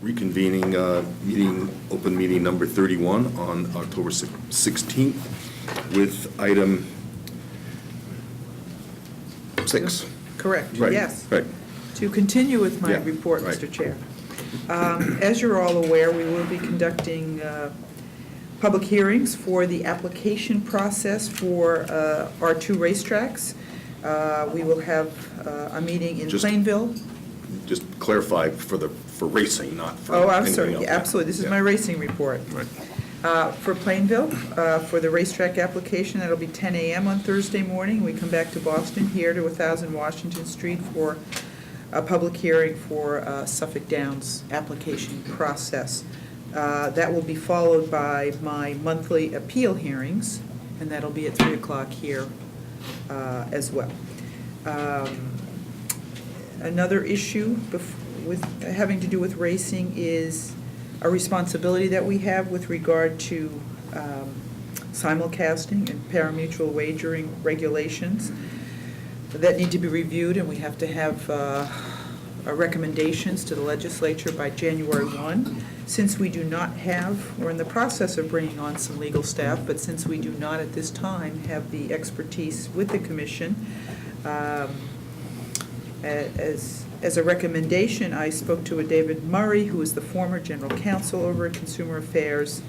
reconvening open meeting number 31 on October 16th with item 6. Correct, Right, yes. right. To continue with my Yeah, report, right. Mr. Chair. As you're all aware, we will be conducting public hearings for the application process for our 2 racetracks. We will have a meeting in Plainville. Just clarify for racing, not for Oh, I'm anything sorry, else. yeah, absolutely, this is Yeah. my racing report. Right. For Plainville, for the racetrack application, that'll be 10 a.m. on Thursday morning. We come back to Boston here to 1000 Washington Street for a public hearing for Suffolk Downs application process. That will be followed by my monthly appeal hearings, and that'll be at 3 o'clock here as well. Another issue with having to do with racing is a responsibility that we have with regard to simulcasting and parimutuel wagering regulations that need to be reviewed, and we have to have recommendations to the legislature by January 1. Since we do not have, we're in the process of bringing on some legal staff, but since we do not at this time have the expertise with the commission, as a recommendation, I spoke to a David Murray, who is the former general counsel over at Consumer Affairs,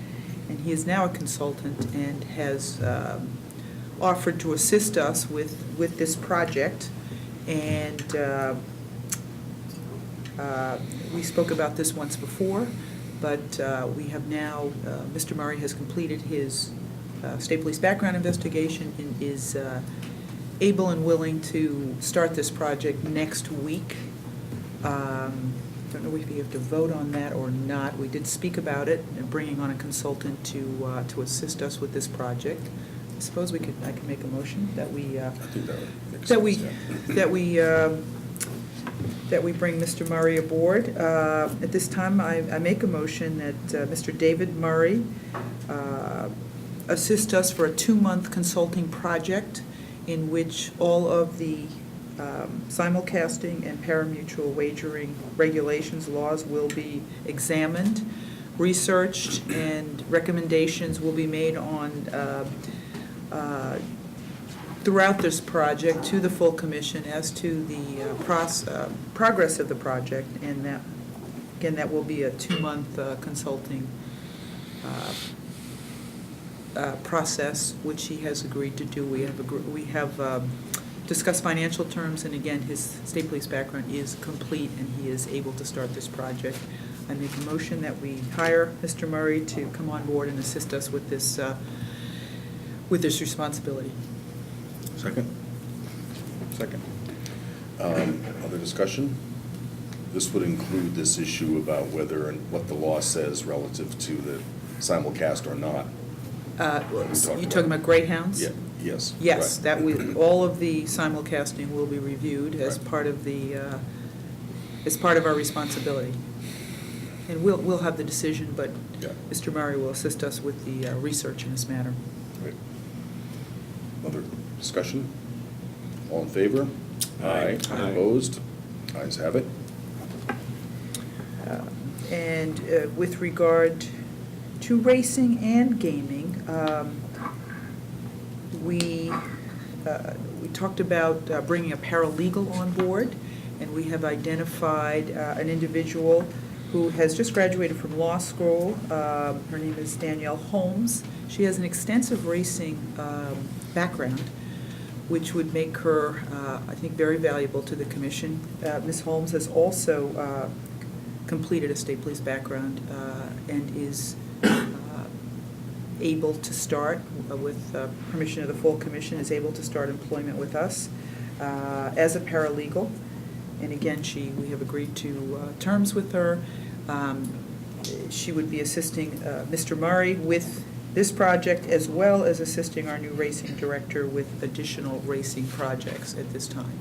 and he is now a consultant and has offered to assist us with this project. And we spoke about this once before, but we have now, Mr. Murray has completed his state police background investigation and is able and willing to start this project next week. Don't know if you have to vote on that or not. We did speak about it and bringing on a consultant to assist us with this project. I suppose I could make a motion that we I think that would make that we sense, yeah. that we bring Mr. Murray aboard. At this time, I make a motion that Mr. David Murray assist us for a 2-month consulting project in which all of the simulcasting and parimutuel wagering regulations, laws will be examined, researched, and recommendations will be made on throughout this project to the full commission as to the progress of the project, and that, again, that will be a 2-month consulting process, which he has agreed to do. We have discussed financial terms, and again, his state police background is complete, and he is able to start this project. I make a motion that we hire Mr. Murray to come on board and assist us with this responsibility. Second? Second. Other discussion? This would include this issue about whether and what the law says relative to the simulcast or not. You talking about greyhounds? Yeah, yes. Yes, right. that all of the simulcasting will be reviewed as Right. part of our responsibility. And we'll have the decision, but Yeah. Mr. Murray will assist us with the research in this matter. Right. Other discussion? All in favor? Aye. Aye. Opposed? Ayes have it. And with regard to racing and gaming, we talked about bringing a paralegal on board, and we have identified an individual who has just graduated from law school. Her name is Danielle Holmes. She has an extensive racing background, which would make her, I think, very valuable to the commission. Ms. Holmes has also completed a state police background and is able to start, with permission of the full commission, is able to start employment with us as a paralegal. And again, we have agreed to terms with her. She would be assisting Mr. Murray with this project, as well as assisting our new racing director with additional racing projects at this time.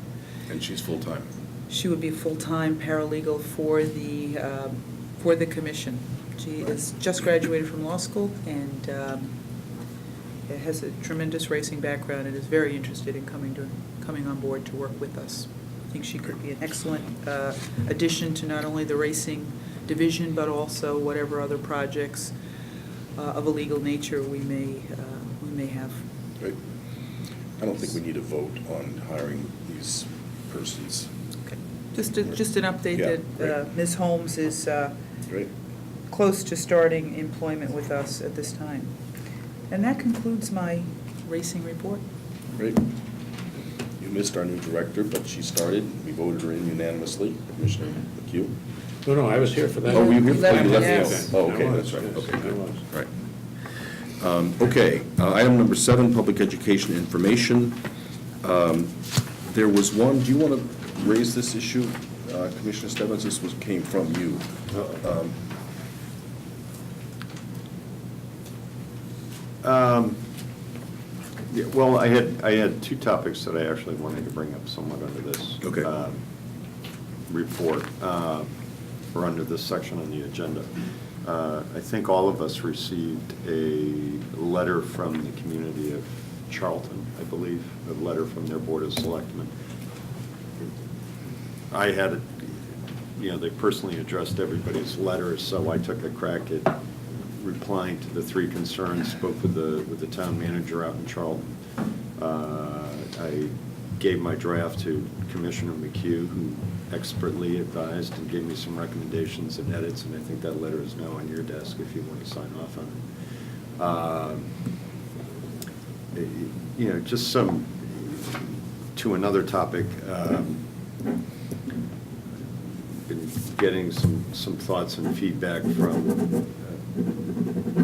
And she's full-time. She would be a full-time paralegal for the commission. She is just graduated from law school and has a tremendous racing background and is very interested in coming on board to work with us. I think she could be an excellent addition to not only the racing division, but also whatever other projects of a legal nature we may have. Right. I don't think we need a vote on hiring these persons. Okay. Just an update Yeah, that right. Ms. Holmes is Great. close to starting employment with us at this time. And that concludes my racing report. Great. You missed our new director, but she started. We voted her in unanimously, Commissioner McHugh. No, I was here for that. Oh, were you here? Left, Oh, you left yes. me out. Oh, okay, I that's was, right. yes, Okay, I good. was. Right. Okay, item number 7, public education information. There was one, do you want to raise this issue, Commissioner Stebbins? This came from you. Yeah, well, I had two topics that I actually wanted to bring up somewhat under this. Okay. Report, or under this section on the agenda. I think all of us received a letter from the community of Charlton, I believe, a letter from their Board of Selectmen. I had, they personally addressed everybody's letters, so I took a crack at replying to the 3 concerns, spoke with the town manager out in Charlton. I gave my draft to Commissioner McHugh, who expertly advised and gave me some recommendations and edits, and I think that letter is now on your desk if you want to sign off on it. Just to another topic, been getting some thoughts and feedback from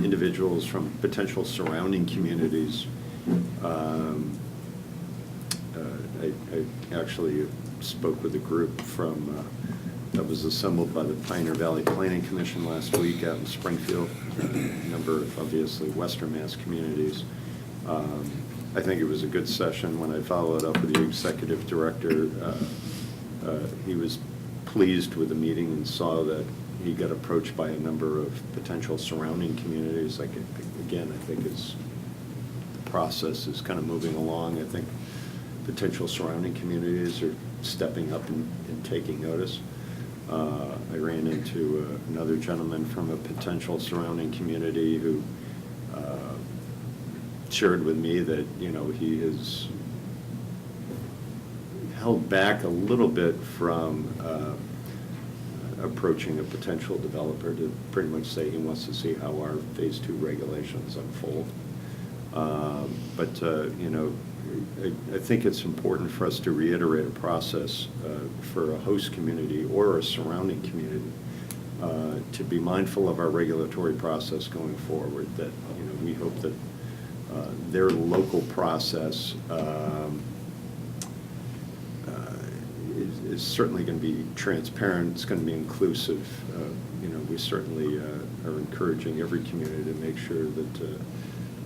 individuals from potential surrounding communities. I actually spoke with a group that was assembled by the Pioneer Valley Planning Commission last week out in Springfield, a number of obviously Western Mass communities. I think it was a good session. When I followed up with the executive director, he was pleased with the meeting and saw that he got approached by a number of potential surrounding communities. Again, I think the process is kind of moving along. I think potential surrounding communities are stepping up and taking notice. I ran into another gentleman from a potential surrounding community who shared with me that, he has held back a little bit from approaching a potential developer to pretty much say he wants to see how our Phase 2 regulations unfold. But I think it's important for us to reiterate a process for a host community or a surrounding community to be mindful of our regulatory process going forward, that we hope that their local process is certainly going to be transparent, it's going to be inclusive. We certainly are encouraging every community to make sure that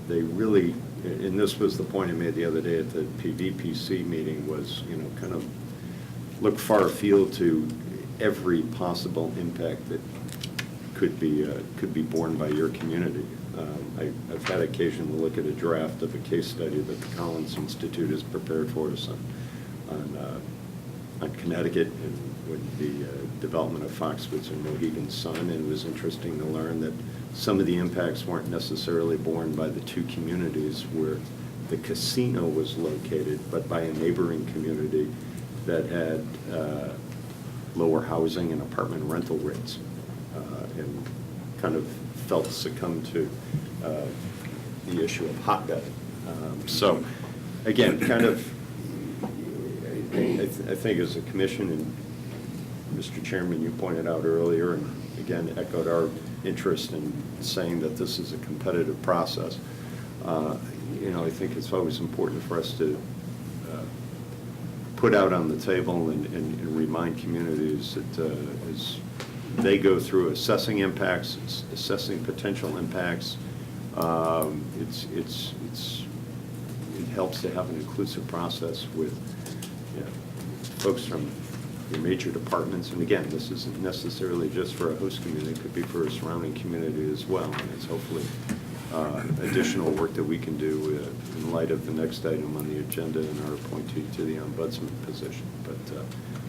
they really, and this was the point I made the other day at the PVPC meeting, was, kind of look far afield to every possible impact that could be borne by your community. I've had occasion to look at a draft of a case study that the Collins Institute has prepared for us on Connecticut and with the development of Foxwoods and Mohegan Sun, and it was interesting to learn that some of the impacts weren't necessarily borne by the 2 communities where the casino was located, but by a neighboring community that had lower housing and apartment rental rates, and kind of felt succumb to the issue of hotbedding. So, again, kind of, I think as a commission, and Mr. Chairman, you pointed out earlier, and again echoed our interest in saying that this is a competitive process. I think it's always important for us to put out on the table and remind communities that as they go through assessing impacts, assessing potential impacts, it helps to have an inclusive process with folks from your major departments. And again, this isn't necessarily just for a host community, it could be for a surrounding community as well. And it's hopefully additional work that we can do in light of the next item on the agenda and our appointee to the ombudsman position. But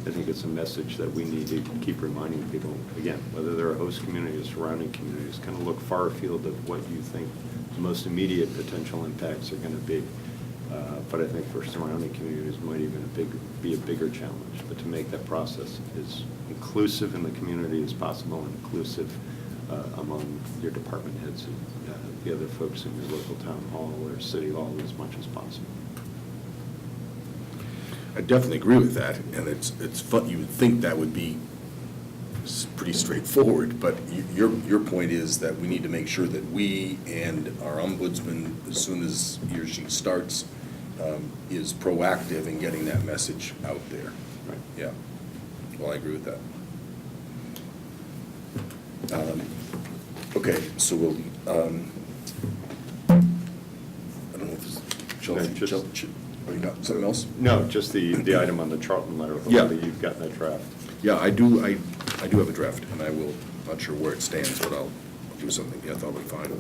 I think it's a message that we need to keep reminding people, again, whether they're a host community or surrounding communities, kind of look far afield of what you think the most immediate potential impacts are going to be. But I think for surrounding communities might even be a bigger challenge. But to make that process as inclusive in the community as possible and inclusive among your department heads and the other folks in your local town hall or city hall as much as possible. I definitely agree with that, and it's fun, you would think that would be pretty straightforward, but your point is that we need to make sure that we and our ombudsman, as soon as he or she starts, is proactive in getting that message out there. Right. Yeah, well, I agree with that. Okay, so we'll, I don't know if this, oh, you got something else? No, just the item on the Charlton letter. Yeah. Hopefully you've gotten that draft. Yeah, I do have a draft, and I will, not sure where it stands, but I'll do something. Yeah, that'll be fine.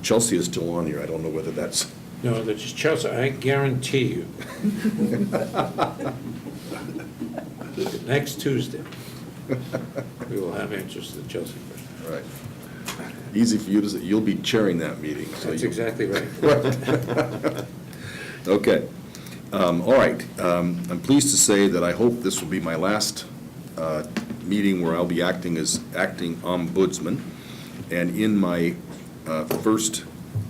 Chelsea is still on here. I don't know whether that's, No, that's Chelsea, I guarantee you. Next Tuesday, we will have answers to the Chelsea question. all right. Easy for you to say, you'll be chairing that meeting. So That's you- exactly right. Okay. All right. I'm pleased to say that I hope this will be my last meeting where I'll be acting as acting ombudsman. And in my first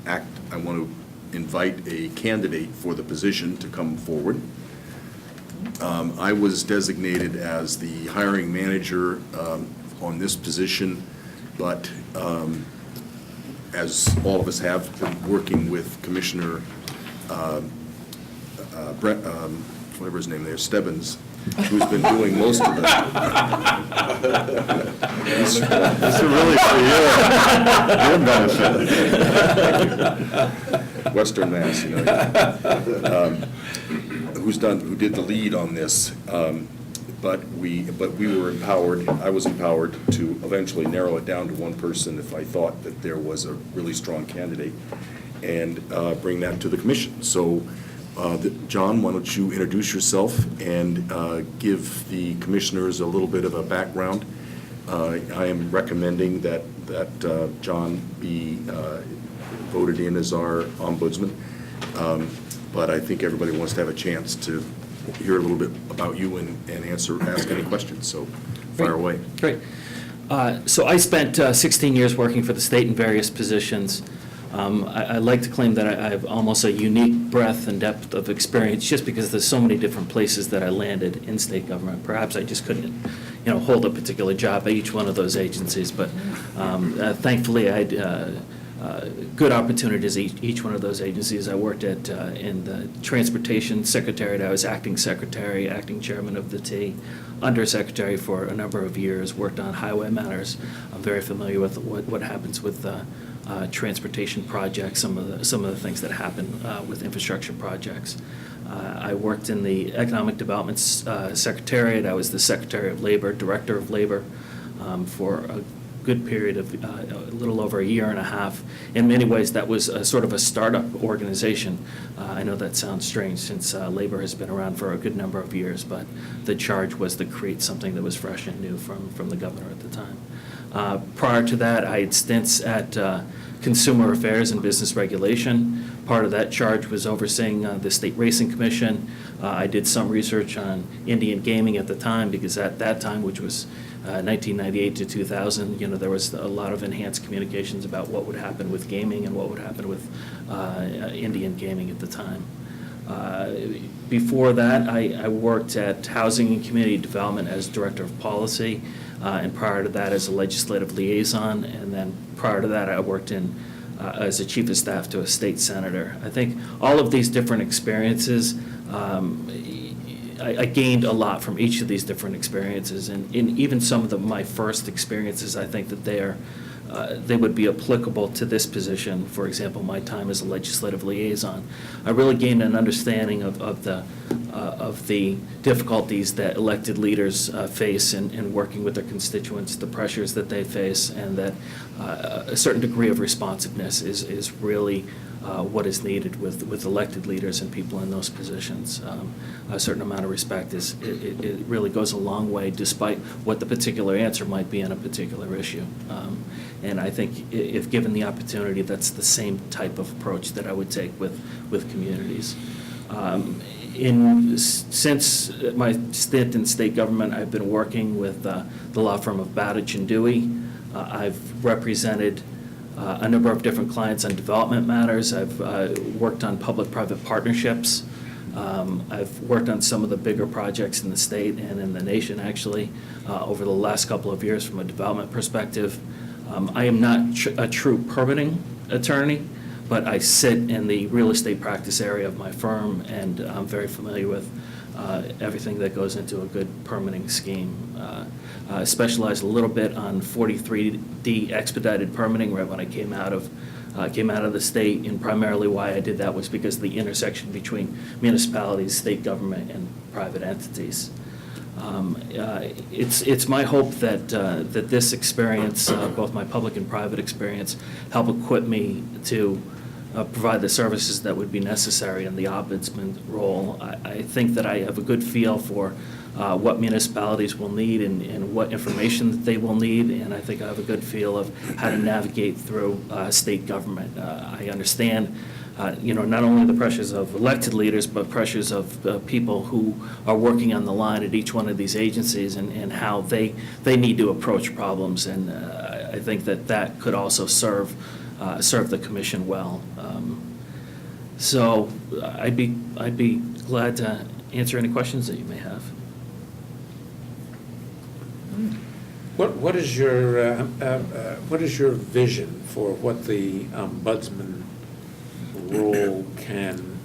act, I want to invite a candidate for the position to come forward. I was designated as the hiring manager on this position, but as all of us have been working with Commissioner Brett, whatever his name there, Stebbins, who's been doing most of it. This is really for you. Your benefit. Western Mass, you know. Who did the lead on this. But we were empowered, I was empowered to eventually narrow it down to one person if I thought that there was a really strong candidate, and bring that to the commission. So, John, why don't you introduce yourself and give the commissioners a little bit of a background. I am recommending that John be voted in as our ombudsman, but I think everybody wants to have a chance to hear a little bit about you and ask any questions, so fire away. Great. So I spent 16 years working for the state in various positions. I like to claim that I have almost a unique breadth and depth of experience just because there's so many different places that I landed in state government. Perhaps I just couldn't, hold a particular job at each one of those agencies, but thankfully I had good opportunities at each one of those agencies. I worked at in the Transportation Secretariat. I was acting secretary, acting chairman of the T, undersecretary for a number of years, worked on highway matters. I'm very familiar with what happens with transportation projects, some of the things that happen with infrastructure projects. I worked in the Economic Development Secretariat. I was the Secretary of Labor, Director of Labor for a good period of a little over a year and a half. In many ways, that was a sort of a startup organization. I know that sounds strange since labor has been around for a good number of years, but the charge was to create something that was fresh and new from the governor at the time. Prior to that, I had stints at Consumer Affairs and Business Regulation. Part of that charge was overseeing the State Racing Commission. I did some research on Indian gaming at the time because at that time, which was 1998 to 2000, there was a lot of enhanced communications about what would happen with gaming and what would happen with Indian gaming at the time. Before that, I worked at Housing and Community Development as Director of Policy, and prior to that as a legislative liaison, and then prior to that I worked as a Chief of Staff to a state senator. I think all of these different experiences, I gained a lot from each of these different experiences, and in even some of my first experiences, I think that they would be applicable to this position. For example, my time as a legislative liaison, I really gained an understanding of the difficulties that elected leaders face in working with their constituents, the pressures that they face, and that a certain degree of responsiveness is really what is needed with elected leaders and people in those positions. A certain amount of respect it really goes a long way, despite what the particular answer might be on a particular issue. And I think if given the opportunity, that's the same type of approach that I would take with communities. Since my stint in state government, I've been working with the law firm of Bowditch and Dewey. I've represented a number of different clients on development matters. I've worked on public-private partnerships. I've worked on some of the bigger projects in the state and in the nation, actually, over the last couple of years from a development perspective. I am not a true permitting attorney, but I sit in the real estate practice area of my firm, and I'm very familiar with everything that goes into a good permitting scheme. I specialized a little bit on 43D expedited permitting right when I came out of the state, and primarily why I did that was because of the intersection between municipalities, state government, and private entities. It's my hope that this experience, both my public and private experience, help equip me to provide the services that would be necessary in the ombudsman role. I think that I have a good feel for what municipalities will need and what information that they will need, and I think I have a good feel of how to navigate through state government. I understand not only the pressures of elected leaders, but pressures of people who are working on the line at each one of these agencies, and how they need to approach problems. And I think that could also serve the commission well. So I'd be glad to answer any questions that you may have. What is your vision for what the ombudsman role can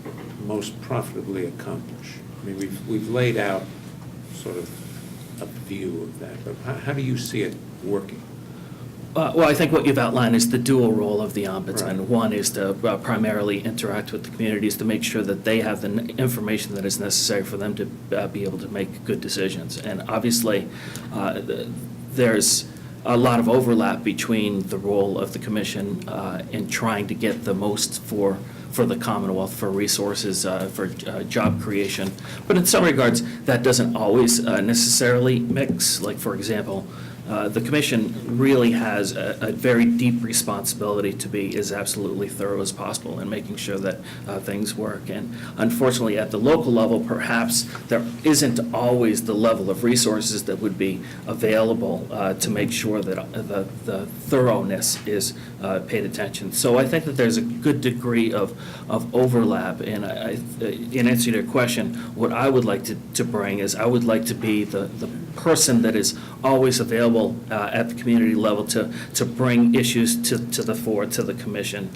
most profitably accomplish? I mean, we've laid out sort of a view of that, but how do you see it working? Well, I think what you've outlined is the dual role of the ombudsman. Right. One is to primarily interact with the communities to make sure that they have the information that is necessary for them to be able to make good decisions. And obviously, there's a lot of overlap between the role of the commission in trying to get the most for the Commonwealth, for resources, for job creation. But in some regards, that doesn't always necessarily mix. Like, for example, the commission really has a very deep responsibility to be as absolutely thorough as possible in making sure that things work. And unfortunately, at the local level, perhaps there isn't always the level of resources that would be available to make sure that the thoroughness is paid attention. So I think that there's a good degree of overlap. And in answer to your question, what I would like to bring is I would like to be the person that is always available at the community level to bring issues to the fore, to the commission.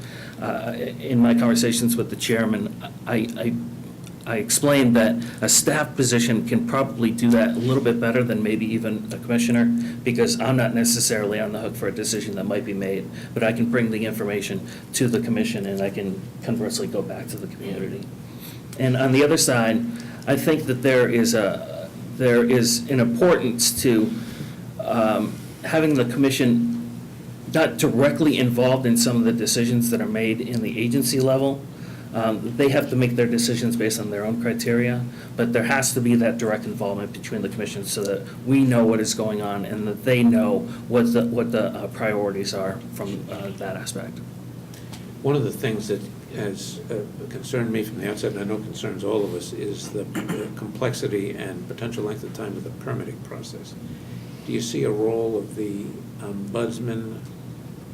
In my conversations with the chairman, I explained that a staff position can probably do that a little bit better than maybe even a commissioner, because I'm not necessarily on the hook for a decision that might be made, but I can bring the information to the commission, and I can conversely go back to the community. And on the other side, I think that there is an importance to having the commission not directly involved in some of the decisions that are made in the agency level. They have to make their decisions based on their own criteria, but there has to be that direct involvement between the commission so that we know what is going on and that they know what the priorities are from that aspect. One of the things that has concerned me from the outset, and I know concerns all of us, is the complexity and potential length of time of the permitting process. Do you see a role of the ombudsman,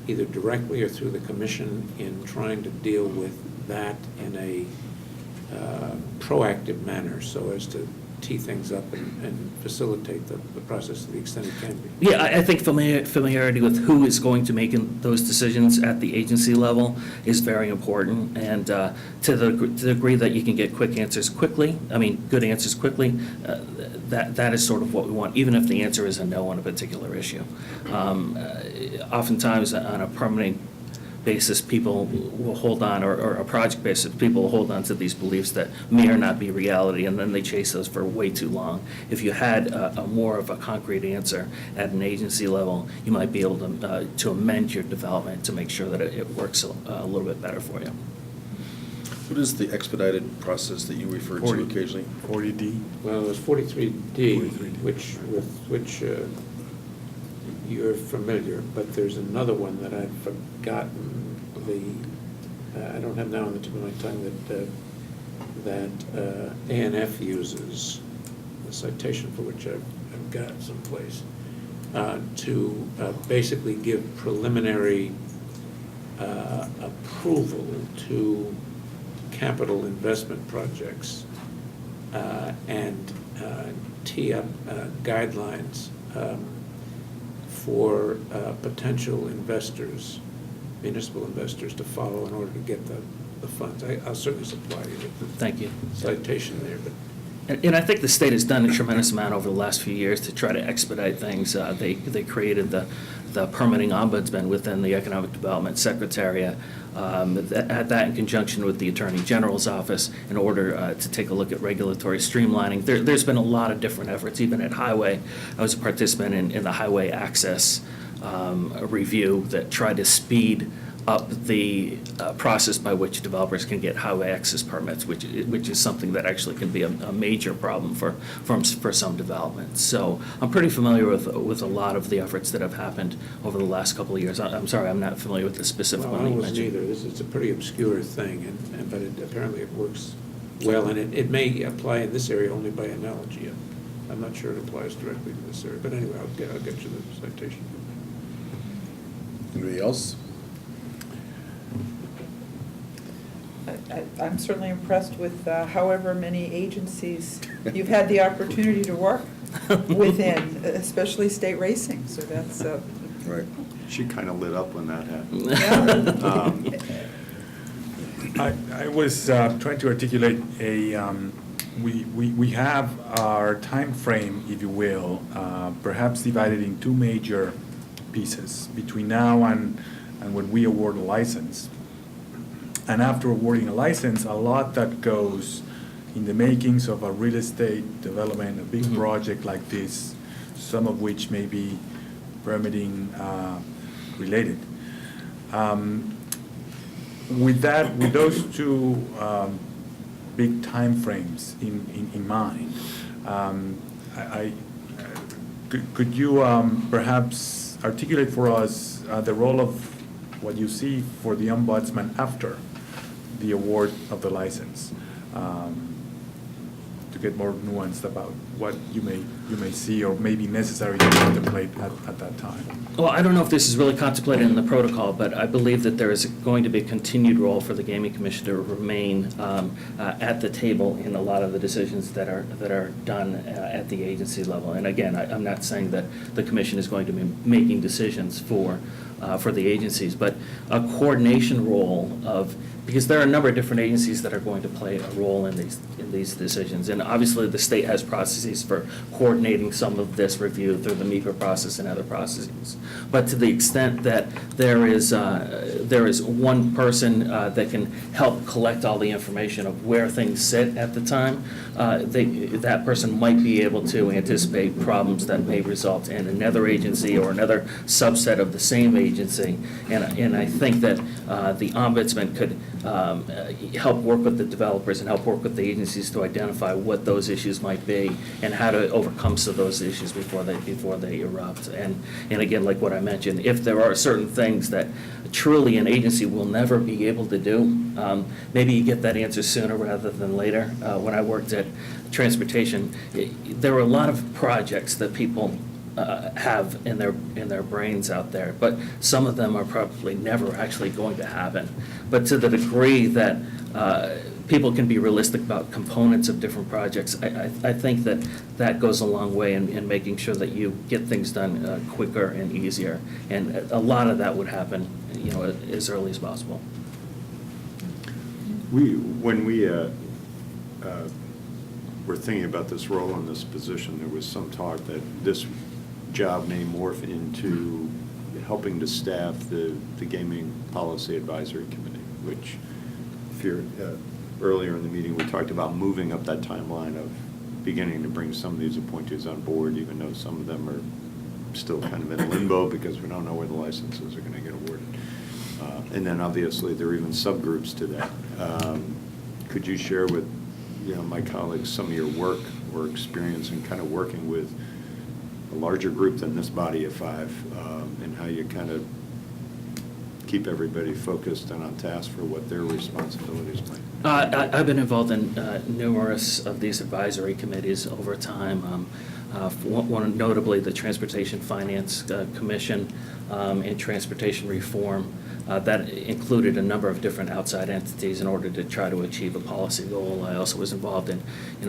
either directly or through the commission, in trying to deal with that in a proactive manner so as to tee things up and facilitate the process to the extent it can be? Yeah, I think familiarity with who is going to make those decisions at the agency level is very important. And to the degree that you can get good answers quickly, that is sort of what we want, even if the answer is a no on a particular issue. Oftentimes on a permitting basis, people will hold on, or a project basis, people will hold on to these beliefs that may or not be reality, and then they chase those for way too long. If you had a more of a concrete answer at an agency level, you might be able to amend your development to make sure that it works a little bit better for you. What is the expedited process that you refer to 40. occasionally? 40D. Well, there's 43D, with which you're familiar, but there's another one that I've forgotten I don't have now on the tip of my tongue that A&F uses, the citation for which I've got someplace, to basically give preliminary approval to capital investment projects and tee up guidelines for potential investors, municipal investors, to follow in order to get the funds. I'll certainly supply you with the Thank you. citation there, but And I think the state has done a tremendous amount over the last few years to try to expedite things. They created the permitting ombudsman within the Economic Development Secretariat, at that in conjunction with the Attorney General's office, in order to take a look at regulatory streamlining. There's been a lot of different efforts, even at Highway. I was a participant in the Highway Access review that tried to speed up the process by which developers can get highway access permits, which is something that actually can be a major problem for some developments. So I'm pretty familiar with a lot of the efforts that have happened over the last couple of years. I'm sorry, I'm not familiar with the specific well, one I you wasn't mentioned. either. It's a pretty obscure thing, but apparently it works well, and it may apply in this area only by analogy. I'm not sure it applies directly to this area, but anyway, I'll get you the citation. Anybody else? I'm certainly impressed with however many agencies you've had the opportunity to work within, especially state racing, so that's, Right. She kind of lit up when that happened. yeah. I was trying to articulate we have our time frame, if you will, perhaps divided in two major pieces between now and when we award a license. And after awarding a license, a lot that goes in the makings of a real estate development, a big project like this, some of which may be permitting related. With those two big timeframes in mind, could you perhaps articulate for us the role of what you see for the ombudsman after the award of the license, to get more nuanced about what you may see or may be necessary to contemplate at that time? Well, I don't know if this is really contemplated in the protocol, but I believe that there is going to be a continued role for the Gaming Commission to remain at the table in a lot of the decisions that are done at the agency level. And again, I'm not saying that the commission is going to be making decisions for the agencies, but a coordination role of, because there are a number of different agencies that are going to play a role in these decisions. And obviously, the state has processes for coordinating some of this review through the MEPA process and other processes. But to the extent that there is one person that can help collect all the information of where things sit at the time, that person might be able to anticipate problems that may result in another agency or another subset of the same agency. And I think that the ombudsman could help work with the developers and help work with the agencies to identify what those issues might be and how to overcome some of those issues before they erupt. And again, like what I mentioned, if there are certain things that truly an agency will never be able to do, maybe you get that answer sooner rather than later. When I worked at transportation, there were a lot of projects that people have in their brains out there, but some of them are probably never actually going to happen. But to the degree that people can be realistic about components of different projects, I think that goes a long way in making sure that you get things done quicker and easier. And a lot of that would happen, as early as possible. When we were thinking about this role in this position, there was some talk that this job may morph into helping to staff the Gaming Policy Advisory Committee, which, if you're, earlier in the meeting, we talked about moving up that timeline of beginning to bring some of these appointees on board, even though some of them are still kind of in limbo because we don't know where the licenses are going to get awarded. And then obviously there are even subgroups to that. could you share with, my colleagues some of your work or experience in kind of working with a larger group than this body of five, and how you kind of keep everybody focused and on task for what their responsibilities might be? I've been involved in numerous of these advisory committees over time. One notably the Transportation Finance Commission and Transportation Reform. That included a number of different outside entities in order to try to achieve a policy goal. I also was involved in,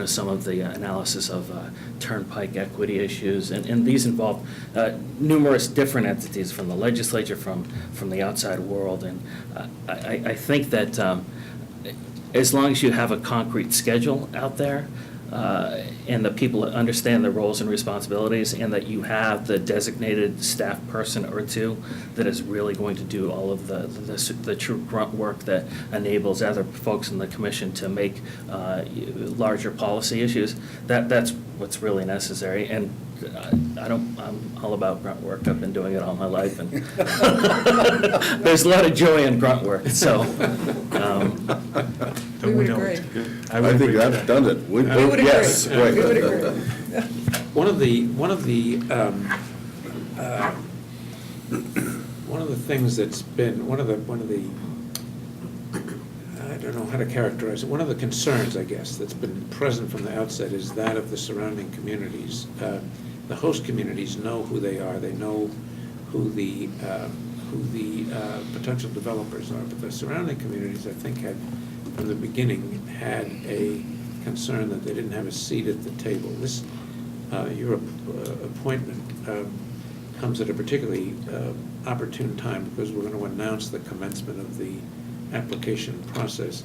some of the analysis of turnpike equity issues, and these involved numerous different entities from the legislature, from the outside world, and I think that as long as you have a concrete schedule out there, and the people understand their roles and responsibilities, and that you have the designated staff person or two that is really going to do all of the true grunt work that enables other folks in the commission to make larger policy issues, that's what's really necessary. And I'm all about grunt work. I've been doing it all my life, and there's a lot of joy in grunt work, so. We would agree. I think I've done it. We would agree. Yes, right. We would agree. One of the things that's been, one of the, I don't know how to characterize it, one of the concerns, I guess, that's been present from the outset is that of the surrounding communities. The host communities know who they are, they know who the potential developers are, but the surrounding communities, I think, had, from the beginning, had a concern that they didn't have a seat at the table. This, your appointment comes at a particularly opportune time because we're going to announce the commencement of the application process.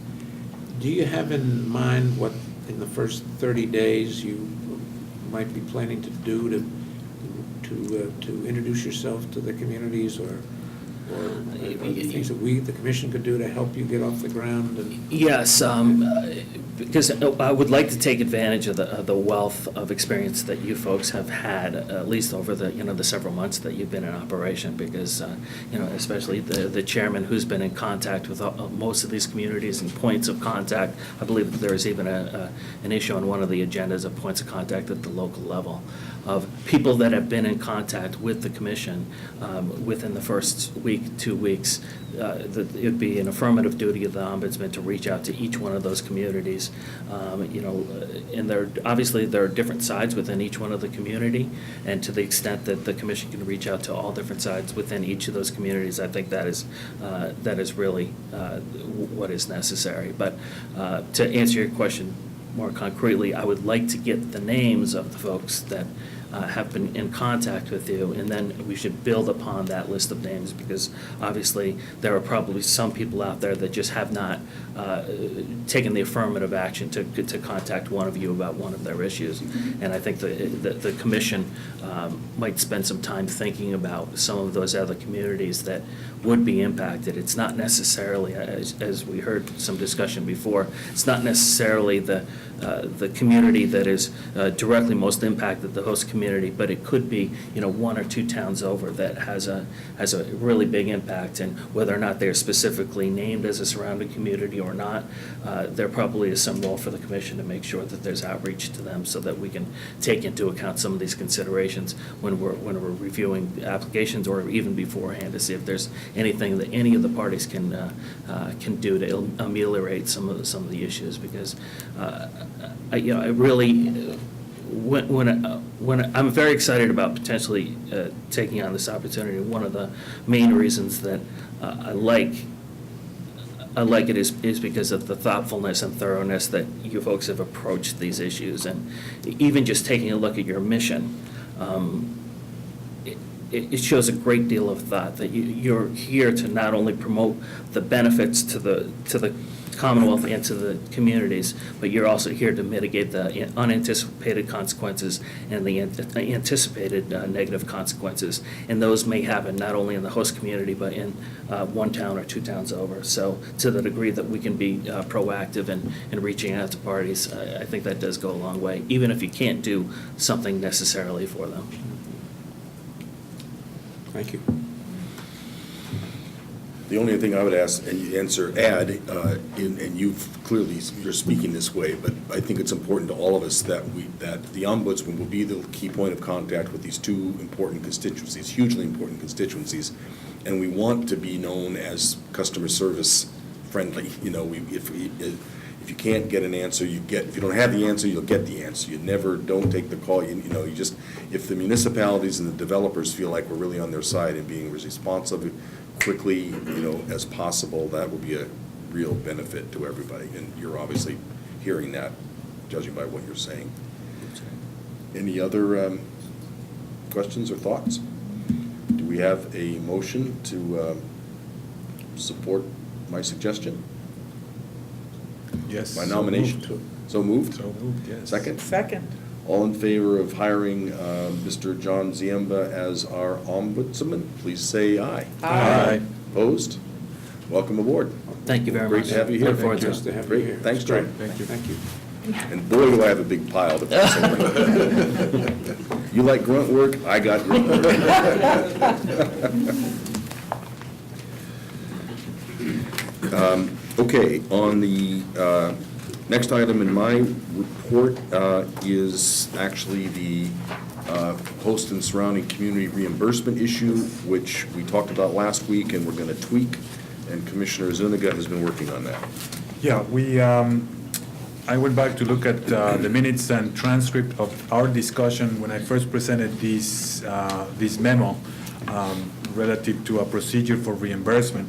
Do you have in mind what, in the first 30 days, you might be planning to do to introduce yourself to the communities, or things that the commission could do to help you get off the ground? And Yes, because I would like to take advantage of the wealth of experience that you folks have had, at least over the several months that you've been in operation, because especially the chairman who's been in contact with most of these communities and points of contact. I believe that there is even an issue on one of the agendas of points of contact at the local level of people that have been in contact with the commission within the first week, 2 weeks. That it would be an affirmative duty of the ombudsman to reach out to each one of those communities. And obviously there are different sides within each one of the community, and to the extent that the commission can reach out to all different sides within each of those communities, I think that is really what is necessary. But to answer your question more concretely, I would like to get the names of the folks that have been in contact with you, and then we should build upon that list of names, because obviously there are probably some people out there that just have not taken the affirmative action to contact one of you about one of their issues. And I think the commission might spend some time thinking about some of those other communities that would be impacted. It's not necessarily, as we heard some discussion before, it's not necessarily the community that is directly most impacted, the host community, but it could be, one or two towns over that has a really big impact. And whether or not they're specifically named as a surrounding community or not, there probably is some role for the commission to make sure that there's outreach to them, so that we can take into account some of these considerations when we're reviewing applications, or even beforehand, to see if there's anything that any of the parties can do to ameliorate some of the issues. Because I really, when I'm very excited about potentially taking on this opportunity. One of the main reasons that I like it is because of the thoughtfulness and thoroughness that you folks have approached these issues. And even just taking a look at your mission, it shows a great deal of thought that you're here to not only promote the benefits to the Commonwealth and to the communities, but you're also here to mitigate the unanticipated consequences and the anticipated negative consequences. And those may happen not only in the host community, but in one town or two towns over. So to the degree that we can be proactive in reaching out to parties, I think that does go a long way, even if you can't do something necessarily for them. Thank you. The only thing I would ask, and you add, and you're speaking this way, but I think it's important to all of us that the ombudsman will be the key point of contact with these two important constituencies, hugely important constituencies, and we want to be known as customer service friendly. You know, if you can't get an answer, if you don't have the answer, you'll get the answer. Don't take the call, if the municipalities and the developers feel like we're really on their side and being as responsive quickly, as possible, that will be a real benefit to everybody. And you're obviously hearing that, judging by what you're saying. Any other questions or thoughts? Do we have a motion to support my suggestion? Yes. My nomination? So moved? So moved, yes. Second? Second. All in favor of hiring Mr. John Ziemba as our ombudsman, please say aye. Aye. Opposed? Welcome aboard. Thank you very Great much. to have you here. Look forward to Nice it. to have you Great. here. Thanks, It's great. John. Thank you. Thank you. And boy, do I have a big pile to pass over. You like grunt work? I got grunt work. Okay, on the next item in my report is actually the host and surrounding community reimbursement issue, which we talked about last week and we're going to tweak, and Commissioner Zuniga has been working on that. Yeah, I went back to look at the minutes and transcript of our discussion when I first presented this memo relative to a procedure for reimbursement.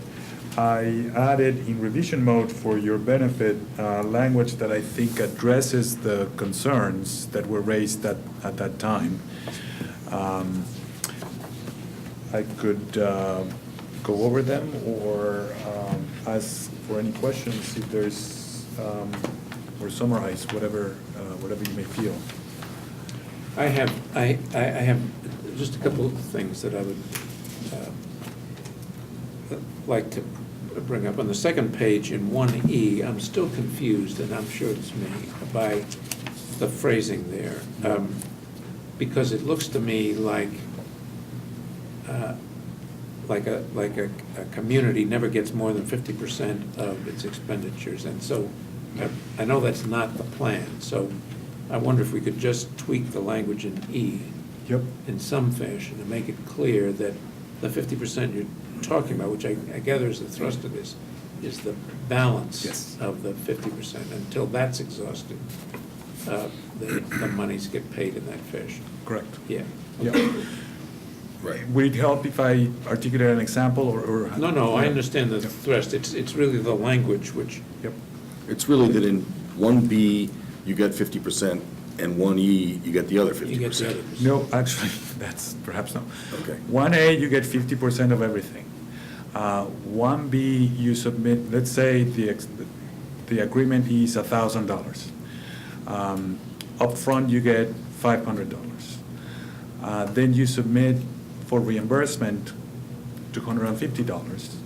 I added in revision mode for your benefit language that I think addresses the concerns that were raised at that time. I could go over them or ask for any questions if there's, or summarize whatever you may feel. I have just a couple of things that I would like to bring up. On the second page in 1E, I'm still confused, and I'm sure it's me, by the phrasing there. Because it looks to me like a community never gets more than 50% of its expenditures. And so I know that's not the plan. So I wonder if we could just tweak the language in E Yep. in some fashion and make it clear that the 50% you're talking about, which I gather is the thrust of this, is the balance Yes. of the 50%. Until that's exhausted, the monies get paid in that fashion. Correct. Yeah. Yeah. Right. Would it help if I articulate an example or? No, I Yeah. understand the thrust. It's really the language which, Yep. It's really that in 1B, you get 50%, and 1E, you get the other 50%. you get the other. No, actually, that's perhaps no. Okay. 1A, you get 50% of everything. 1B, you submit, let's say the agreement is $1,000. Upfront, you get $500. Then you submit for reimbursement $250.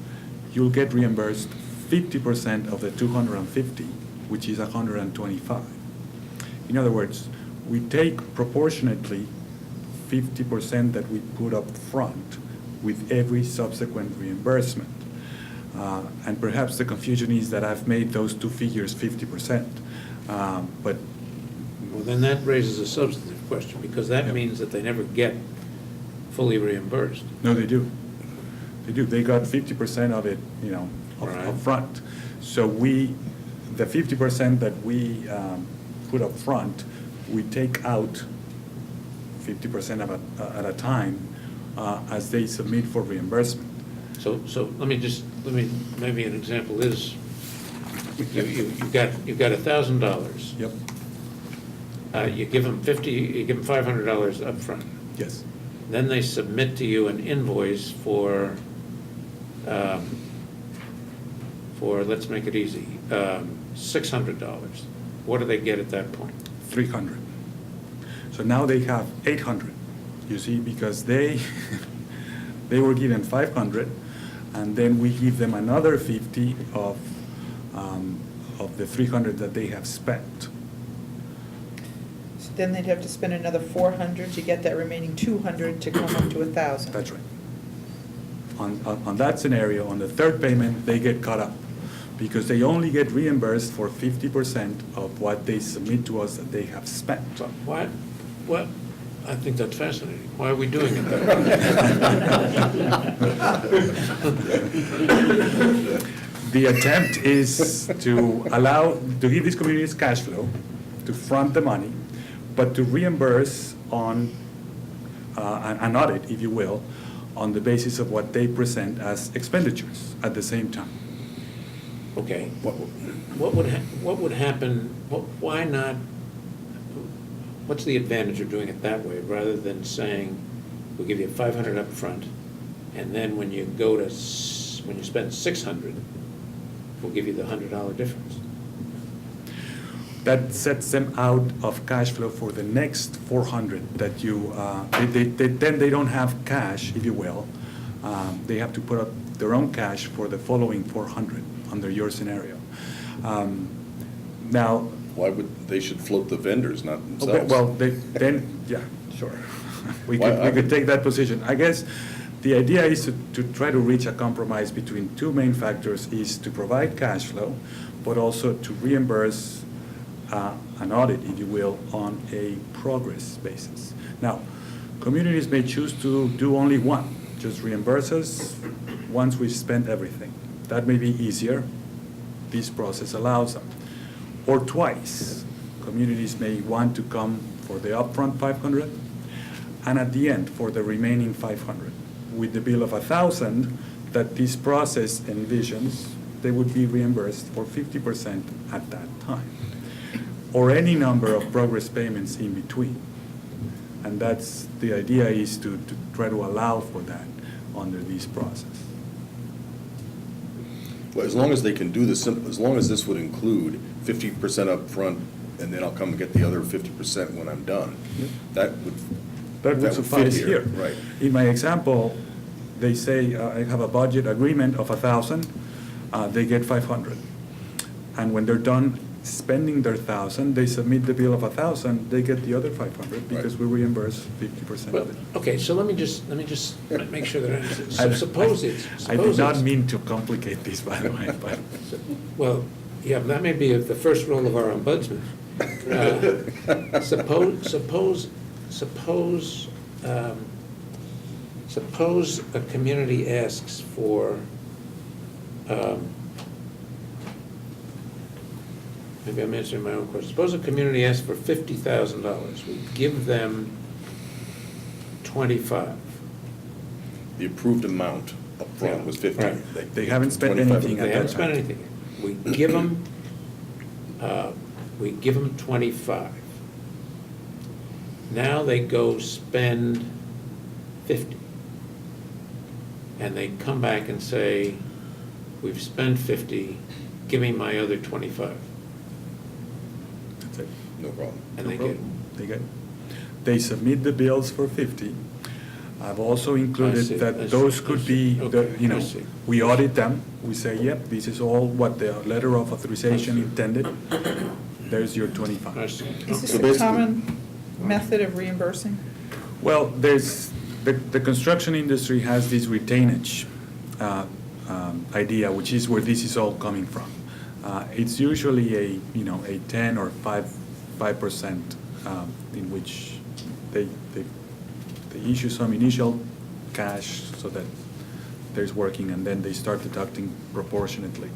You'll get reimbursed 50% of the $250, which is $125. In other words, we take proportionately 50% that we put up front with every subsequent reimbursement. And perhaps the confusion is that I've made those two figures 50%. But Well, then that raises a substantive question, because that Yeah. means that they never get fully reimbursed. no, they do. They do. They got 50% of it, Right. up front. So the 50% that we put up front, we take out 50% at a time as they submit for reimbursement. So maybe an example is, you've got $1,000. Yep, You give them $500 upfront. yes, Then they submit to you an invoice for, let's make it easy, $600. What do they get at that point? 300. So now they have 800, you see, because they were given 500, and then we give them another 50 of the 300 that they have spent. So then they'd have to spend another 400 to get that remaining 200 to come up to 1,000. That's right. on that scenario, on the third payment, they get caught up because they only get reimbursed for 50% of what they submit to us that they have spent. So what, I think that's fascinating. Why are we doing it that way? The attempt is to give these communities cash flow, to front the money, but to reimburse on an audit, if you will, on the basis of what they present as expenditures at the same time. Okay, what would happen, why not, what's the advantage of doing it that way, rather than saying, we'll give you 500 up front, and then when you go to, when you spend 600, we'll give you the $100 difference? That sets them out of cash flow for the next 400 that you, then they don't have cash, if you will. They have to put up their own cash for the following 400 under your scenario. Now. Why would, they should float the vendors, not Okay, themselves? well, then, yeah, sure. We could take that position. I guess the idea is to try to reach a compromise between two main factors, is to provide cash flow, but also to reimburse an audit, if you will, on a progress basis. Now, communities may choose to do only one, just reimburse us once we've spent everything. That may be easier. This process allows them. Or twice. Communities may want to come for the upfront 500 and at the end for the remaining 500. With the bill of 1,000 that this process envisions, they would be reimbursed for 50% at that time, or any number of progress payments in between. And that's, the idea is to try to allow for that under this process. Well, as long as they can do this, as long as this would include 50% up front, and then I'll come and get the other 50% when I'm done, that would That would suffice fit here. Right. In my example, they say, I have a budget agreement of 1,000, they get 500. And when they're done spending their 1,000, they submit the bill of 1,000, they get the other 500 because we reimburse 50% Well, of it. okay, so let me just make sure that I understand. So suppose it's. I did not mean to complicate this, by the way, but. Well, yeah, that may be the first role of our ombudsman. Suppose a community asks for, maybe I'm answering my own question. Suppose a community asks for $50,000. We give them 25. The approved amount up front was 50. Right. They haven't spent 25. anything at They that haven't spent time. anything. We give them 25. Now they go spend 50. And they come back and say, we've spent 50, give me my other 25. That's it. No problem. And No they problem. get, They get, they submit the bills for 50. I've also I included see, I that see, those I could see. be, Okay, I see. we audit them, we say, yep, this is all what the letter of authorization I see. intended, there's your I 25. see. Is this So a basically- common method of reimbursing? Well, the construction industry has this retainage idea, which is where this is all coming from. It's usually a 10 or 5% in which they issue some initial cash so that there's working, and then they start deducting proportionately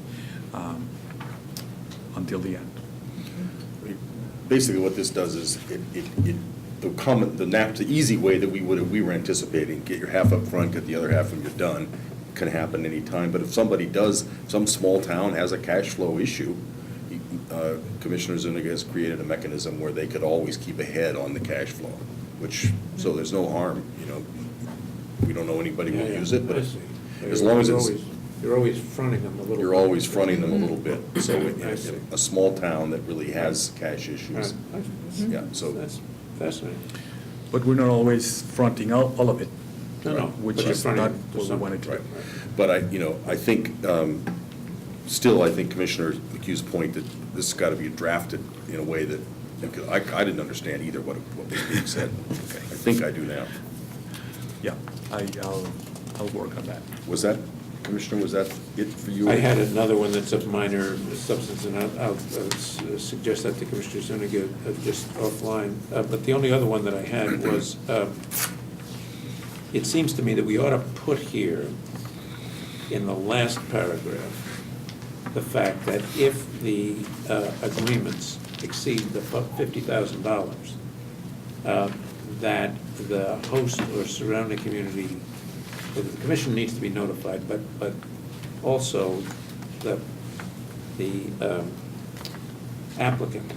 until the end. Basically, what this does is, the easy way that we were anticipating, get your half up front, get the other half when you're done, can happen anytime. But if somebody some small town has a cash flow issue, Commissioner Zuniga has created a mechanism where they could always keep ahead on the cash flow, so there's no harm, we don't know anybody who will use it, but I see. as long as it's. You're always fronting them a little. You're always fronting them a little bit. So I see. a small town that really has cash issues. Right. Yeah, so. That's fascinating. But we're not always fronting all of it. No, Which but you're is fronting not them to what we some- wanted to do. Right. But I think, still, I think Commissioner McHugh's point that this has got to be drafted in a way that, because I didn't understand either what was being said. I think I do now. Yeah, I'll work on that. Was that, Commissioner, was that it for you? I had another one that's of minor substance, and I'll suggest that to Commissioner Zuniga just offline. But the only other one that I had was, it seems to me that we ought to put here in the last paragraph the fact that if the agreements exceed the $50,000, that the host or surrounding community, the commission needs to be notified, but also the applicant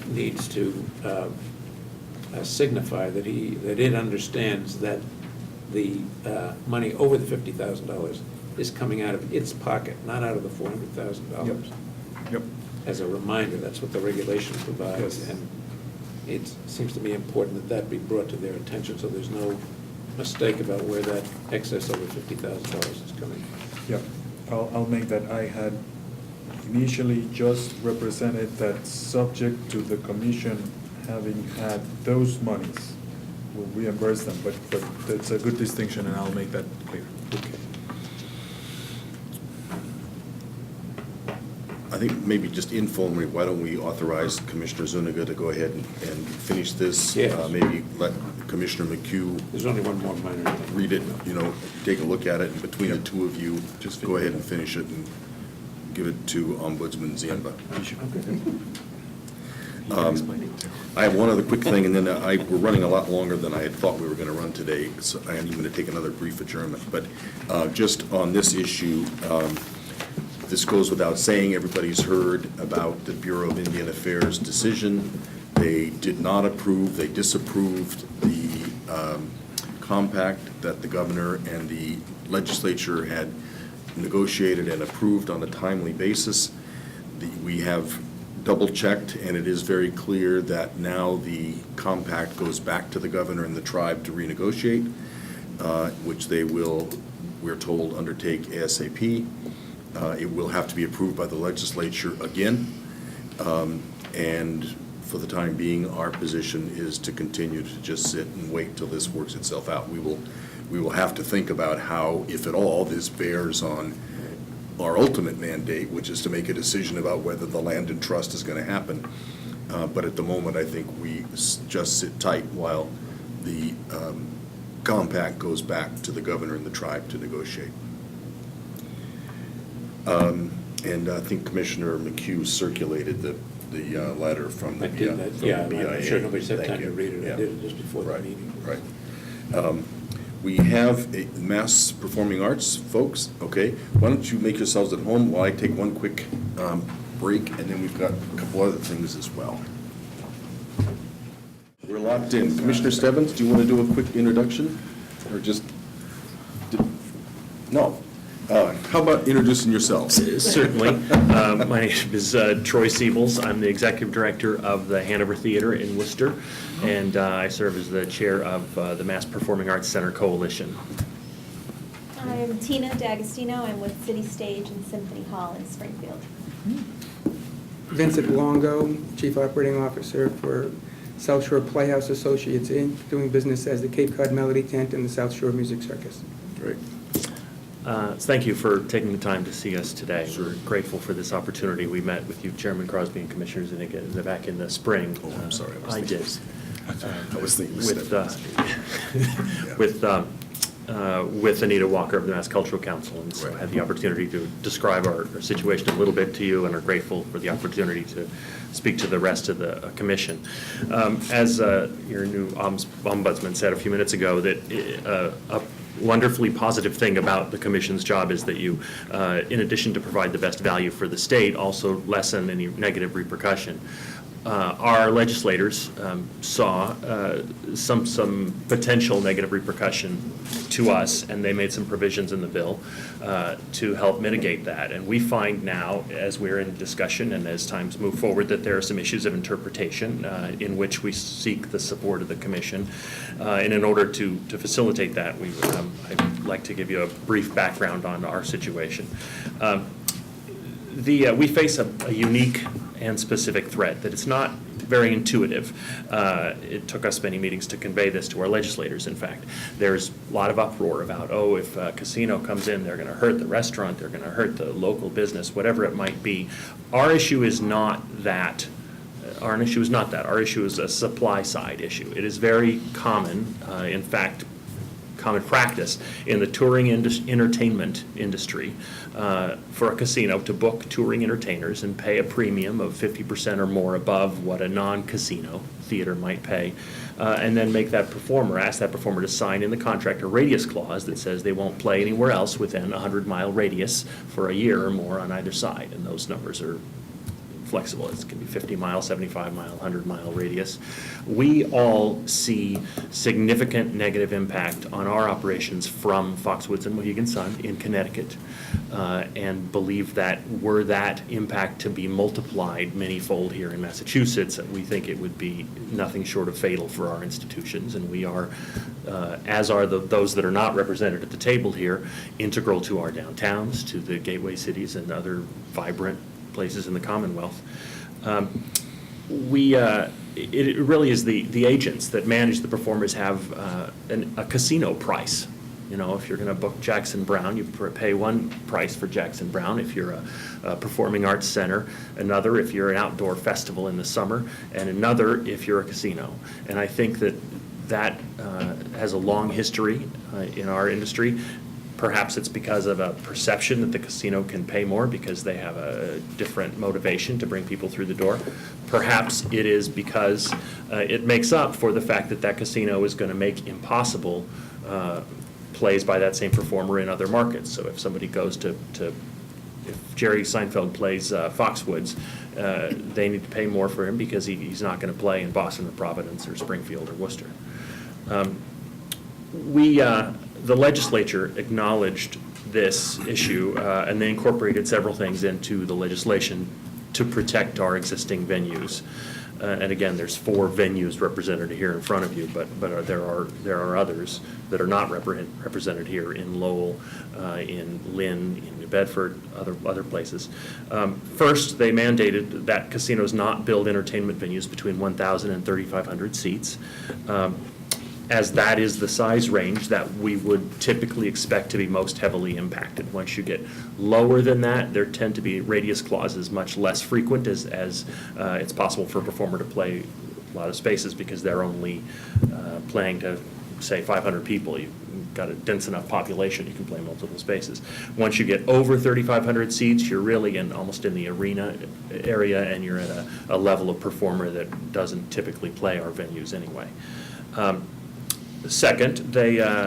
needs to signify that it understands that the money over the $50,000 is coming out of its pocket, not out of the $400,000. Yep. As a reminder, that's what the regulation provides. Yes. And it seems to me important that be brought to their attention, so there's no mistake about where that excess over $50,000 is coming from. Yep, I'll make that. I had initially just represented that subject to the commission having had those monies, we'll reimburse them, but that's a good distinction, and I'll make that clear. Okay. I think maybe just informally, why don't we authorize Commissioner Zuniga to go ahead and finish this? Yes. Maybe let Commissioner McHugh There's only one more minor thing. read it, take a look at it, and between the two of you, just go ahead and finish it and give it to Ombudsman Ziemba. I have one other quick thing, and then we're running a lot longer than I had thought we were going to run today, so I am even going to take another brief adjournment. But just on this issue, this goes without saying, everybody's heard about the Bureau of Indian Affairs decision. They did not approve, they disapproved the compact that the governor and the legislature had negotiated and approved on a timely basis. We have double-checked, and it is very clear that now the compact goes back to the governor and the tribe to renegotiate, which they will, we're told, undertake ASAP. It will have to be approved by the legislature again, and for the time being, our position is to continue to just sit and wait till this works itself out. We will have to think about how, if at all, this bears on our ultimate mandate, which is to make a decision about whether the land and trust is going to happen. But at the moment, I think we just sit tight while the compact goes back to the governor and the tribe to negotiate. And I think Commissioner McHugh circulated the letter from the I did that, yeah, BIA. I'm sure nobody's had Thank time you. to read it. Yeah. I did it just before the Right, meeting. Right. We have a Mass Performing Arts, folks, okay? Why don't you make yourselves at home while I take one quick break, and then we've got a couple other things as well. We're locked in. Commissioner Stebbins, do you want to do a quick introduction? Or just, no. How about introducing yourselves? Certainly. My name is Troy Siebels. I'm the Executive Director of the Hanover Theater in Worcester, and I serve as the Chair of the Mass Performing Arts Center Coalition. I'm Tina D'Agostino. I'm with City Stage and Symphony Hall in Springfield. Vincent Longo, Chief Operating Officer for South Shore Playhouse Associates, Inc., doing business as the Cape Cod Melody Tent and the South Shore Music Circus. Great. Thank you for taking the time to see us today. Sure. We're grateful for this opportunity. We met with you, Chairman Crosby and Commissioners Zuniga, back in the spring. Oh, I'm sorry. I did. I was thinking With Anita Walker of the Mass Cultural Council, and so I Right. had the opportunity to describe our situation a little bit to you, and are grateful for the opportunity to speak to the rest of the commission. As your new ombudsman said a few minutes ago, that a wonderfully positive thing about the commission's job is that you, in addition to provide the best value for the state, also lessen any negative repercussion. Our legislators saw some potential negative repercussion to us, and they made some provisions in the bill to help mitigate that. And we find now, as we're in discussion and as times move forward, that there are some issues of interpretation in which we seek the support of the commission. And in order to facilitate that, I'd like to give you a brief background on our situation. We face a unique and specific threat that it's not very intuitive. It took us many meetings to convey this to our legislators, in fact. There's a lot of uproar about, oh, if a casino comes in, they're going to hurt the restaurant, they're going to hurt the local business, whatever it might be. Our issue is not that. Our issue is not that. Our issue is a supply side issue. It is very common, in fact, common practice in the touring entertainment industry for a casino to book touring entertainers and pay a premium of 50% or more above what a non-casino theater might pay, and then make that performer, ask that performer to sign in the contract a radius clause that says they won't play anywhere else within a 100-mile radius for a year or more on either side, and those numbers are flexible. It can be 50-mile, 75-mile, 100-mile radius. We all see significant negative impact on our operations from Foxwoods and Mohegan Sun in Connecticut, and believe that were that impact to be multiplied many-fold here in Massachusetts, we think it would be nothing short of fatal for our institutions, and we are, as are those that are not represented at the table here, integral to our downtowns, to the gateway cities and other vibrant places in the Commonwealth. It really is the agents that manage the performers have a casino price. You know, if you're going to book Jackson Brown, you pay one price for Jackson Brown. If you're a performing arts center, another if you're an outdoor festival in the summer, and another if you're a casino. And I think that has a long history in our industry. Perhaps it's because of a perception that the casino can pay more because they have a different motivation to bring people through the door. Perhaps it is because it makes up for the fact that that casino is going to make impossible plays by that same performer in other markets. So if somebody goes if Jerry Seinfeld plays Foxwoods, they need to pay more for him because he's not going to play in Boston or Providence or Springfield or Worcester. The legislature acknowledged this issue, and they incorporated several things into the legislation to protect our existing venues. And again, there's 4 venues represented here in front of you, but there are others that are not represented here in Lowell, in Lynn, in New Bedford, other places. First, they mandated that casinos not build entertainment venues between 1,000 and 3,500 seats. As that is the size range that we would typically expect to be most heavily impacted. Once you get lower than that, there tend to be radius clauses much less frequent as it's possible for a performer to play a lot of spaces because they're only playing to, say, 500 people. You've got a dense enough population, you can play multiple spaces. Once you get over 3,500 seats, you're really almost in the arena area, and you're at a level of performer that doesn't typically play our venues anyway. Second,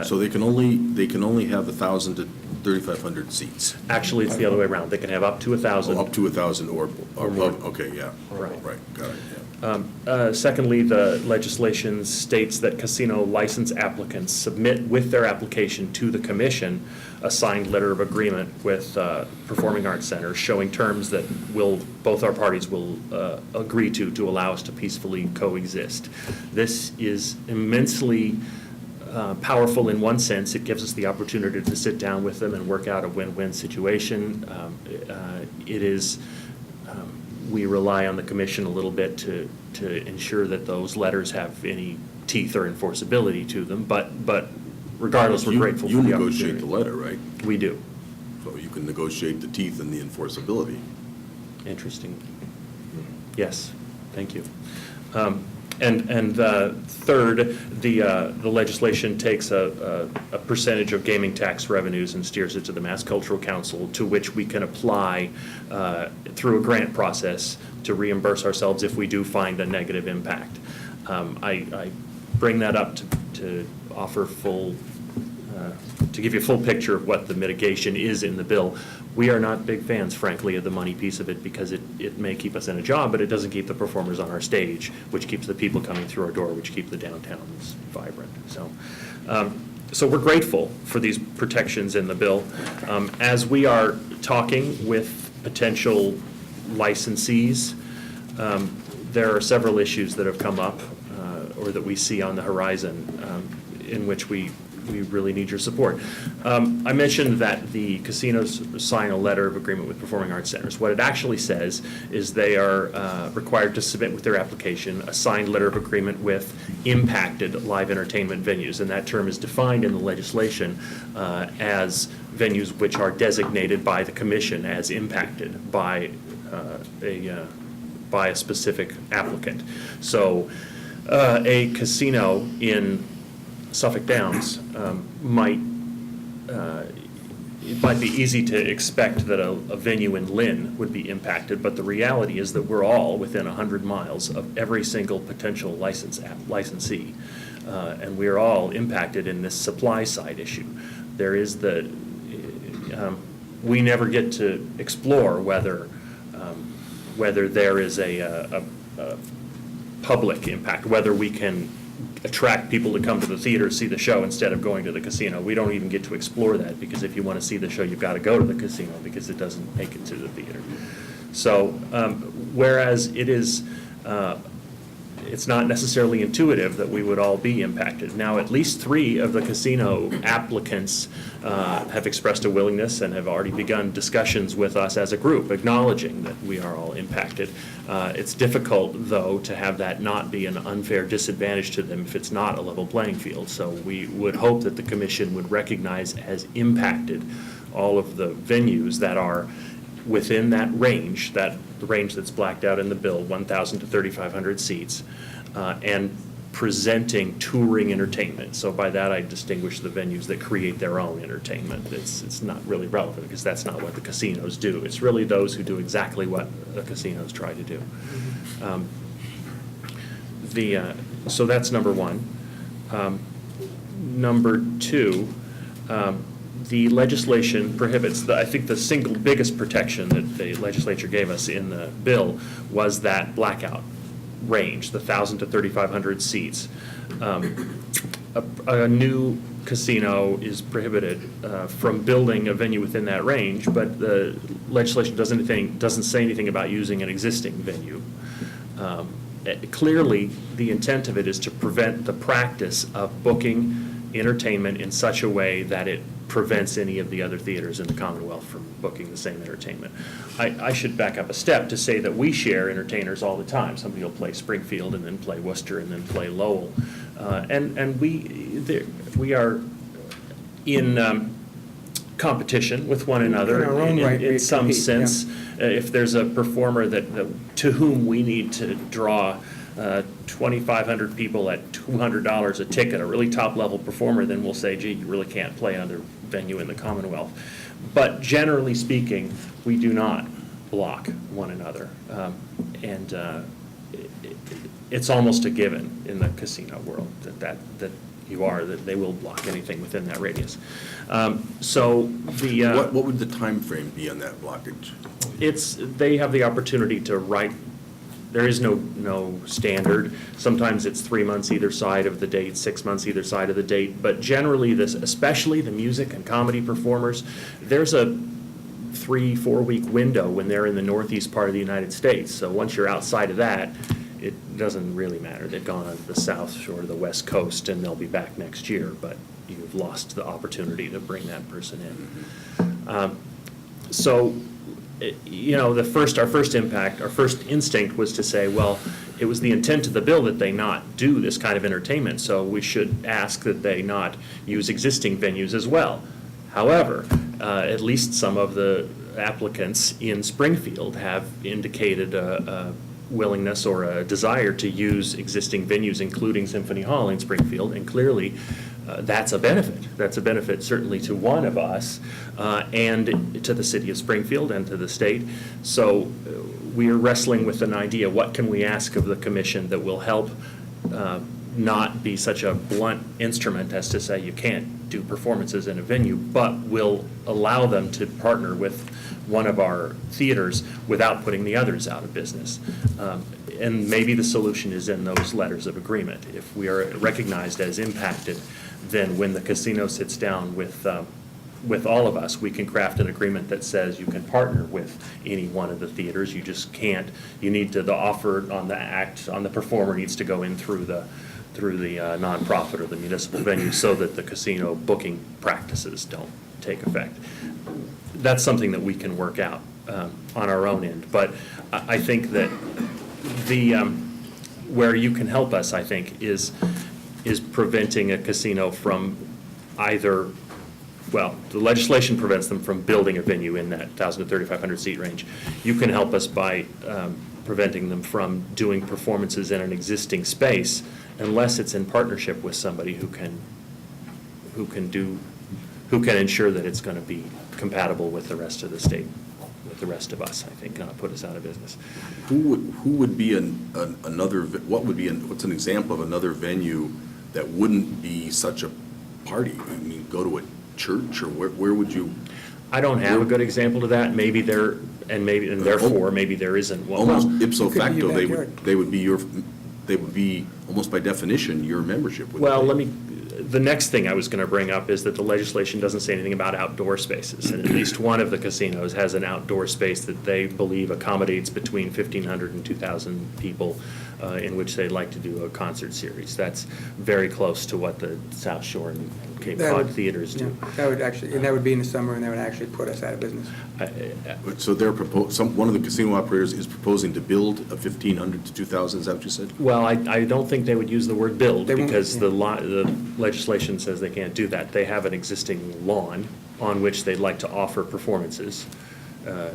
So they can only have 1,000 to 3,500 seats. Actually, it's the other way around. They can have up to 1,000. Up to 1,000 or more. Okay, yeah. Right. Got it, yeah. Secondly, the legislation states that casino license applicants submit with their application to the commission a signed letter of agreement with performing arts centers showing terms that both our parties will agree to allow us to peacefully coexist. This is immensely powerful in one sense. It gives us the opportunity to sit down with them and work out a win-win situation. We rely on the commission a little bit to ensure that those letters have any teeth or enforceability to them, but regardless, we're grateful for the opportunity. You negotiate the letter, right? We do. So you can negotiate the teeth and the enforceability. Interesting. Yes, thank you. And third, the legislation takes a percentage of gaming tax revenues and steers it to the Mass Cultural Council, to which we can apply through a grant process to reimburse ourselves if we do find a negative impact. I bring that up to offer to give you a full picture of what the mitigation is in the bill. We are not big fans, frankly, of the money piece of it because it may keep us in a job, but it doesn't keep the performers on our stage, which keeps the people coming through our door, which keep the downtowns vibrant. So we're grateful for these protections in the bill. As we are talking with potential licensees, there are several issues that have come up or that we see on the horizon in which we we really need your support. I mentioned that the casinos sign a letter of agreement with performing arts centers. What it actually says is they are required to submit with their application a signed letter of agreement with impacted live entertainment venues, and that term is defined in the legislation as venues which are designated by the commission as impacted by a specific applicant. So a casino in Suffolk Downs it might be easy to expect that a venue in Lynn would be impacted, but the reality is that we're all within 100 miles of every single potential licensee, and we're all impacted in this supply side issue. There is we never get to explore whether there is a public impact, whether we can attract people to come to the theater to see the show instead of going to the casino. We don't even get to explore that, because if you want to see the show, you've got to go to the casino because it doesn't make it to the theater. So whereas it's not necessarily intuitive that we would all be impacted. Now, at least 3 of the casino applicants have expressed a willingness and have already begun discussions with us as a group, acknowledging that we are all impacted. It's difficult, though, to have that not be an unfair disadvantage to them if it's not a level playing field. So we would hope that the commission would recognize as impacted all of the venues that are within that range, the range that's blacked out in the bill, 1,000 to 3,500 seats, and presenting touring entertainment. So by that I distinguish the venues that create their own entertainment. It's not really relevant because that's not what the casinos do. It's really those who do exactly what the casinos try to do. So that's number one. Number two, the legislation prohibits, I think the single biggest protection that the legislature gave us in the bill was that blackout range, the 1,000 to 3,500 seats. A new casino is prohibited from building a venue within that range, but the legislation doesn't say anything about using an existing venue. Clearly, the intent of it is to prevent the practice of booking entertainment in such a way that it prevents any of the other theaters in the Commonwealth from booking the same entertainment. I should back up a step to say that we share entertainers all the time. Somebody will play Springfield and then play Worcester and then play Lowell. And we are in competition with one another In our own right, we in some compete, sense. If there's a performer to whom we need to draw 2,500 people at $200 a ticket, a really top-level performer, then we'll say, gee, you really can't play another venue in the Commonwealth. But generally speaking, we do not block one another. It's almost a given in the casino world that they will block anything within that radius. What would the time frame be on that blockage? They have the opportunity to write. There is no standard. Sometimes it's 3 months either side of the date, 6 months either side of the date. But generally, especially the music and comedy performers, there's a 3-4 week window when they're in the northeast part of the United States. So once you're outside of that, it doesn't really matter. They've gone on the south shore, the west coast, and they'll be back next year. But you've lost the opportunity to bring that person in. Our first instinct was to say, well, it was the intent of the bill that they not do this kind of entertainment, so we should ask that they not use existing venues as well. However, at least some of the applicants in Springfield have indicated a willingness or a desire to use existing venues, including Symphony Hall in Springfield, and clearly that's a benefit. That's a benefit certainly to one of us and to the city of Springfield and to the state. So we are wrestling with an idea, what can we ask of the commission that will help not be such a blunt instrument as to say you can't do performances in a venue, but will allow them to partner with one of our theaters without putting the others out of business. And maybe the solution is in those letters of agreement. If we are recognized as impacted, then when the casino sits down with all of us, we can craft an agreement that says you can partner with any one of the theaters. You just can't. You need to, the offer on the performer needs to go in through through the nonprofit or the municipal venue so that the casino booking practices don't take effect. That's something that we can work out on our own end. But I think that where you can help us, I think, is preventing a casino from either, well, the legislation prevents them from building a venue in that 1,000 to 3,500 seat range. You can help us by preventing them from doing performances in an existing space unless it's in partnership with somebody who can ensure that it's going to be compatible with the rest of the state, with the rest of us, I think, not put us out of business. Who would be what's an example of another venue that wouldn't be such a party? I mean, go to a church, or where would you? I don't have a good example of that. Maybe there, and therefore, maybe there isn't one. Almost ipso Could be your facto, backyard. they would be almost by definition your membership. Well, the next thing I was going to bring up is that the legislation doesn't say anything about outdoor spaces. And at least one of the casinos has an outdoor space that they believe accommodates between 1,500 and 2,000 people, in which they'd like to do a concert series. That's very close to what the South Shore and Cape That Cod would- theaters do. Yeah, that would actually, and that would be in the summer, and that would actually put us out of business. So they're one of the casino operators is proposing to build a 1,500 to 2,000, is that what you said? Well, I don't think they would use the word build, They won't, because yeah. the legislation says they can't do that. They have an existing lawn on which they'd like to offer performances. Oh,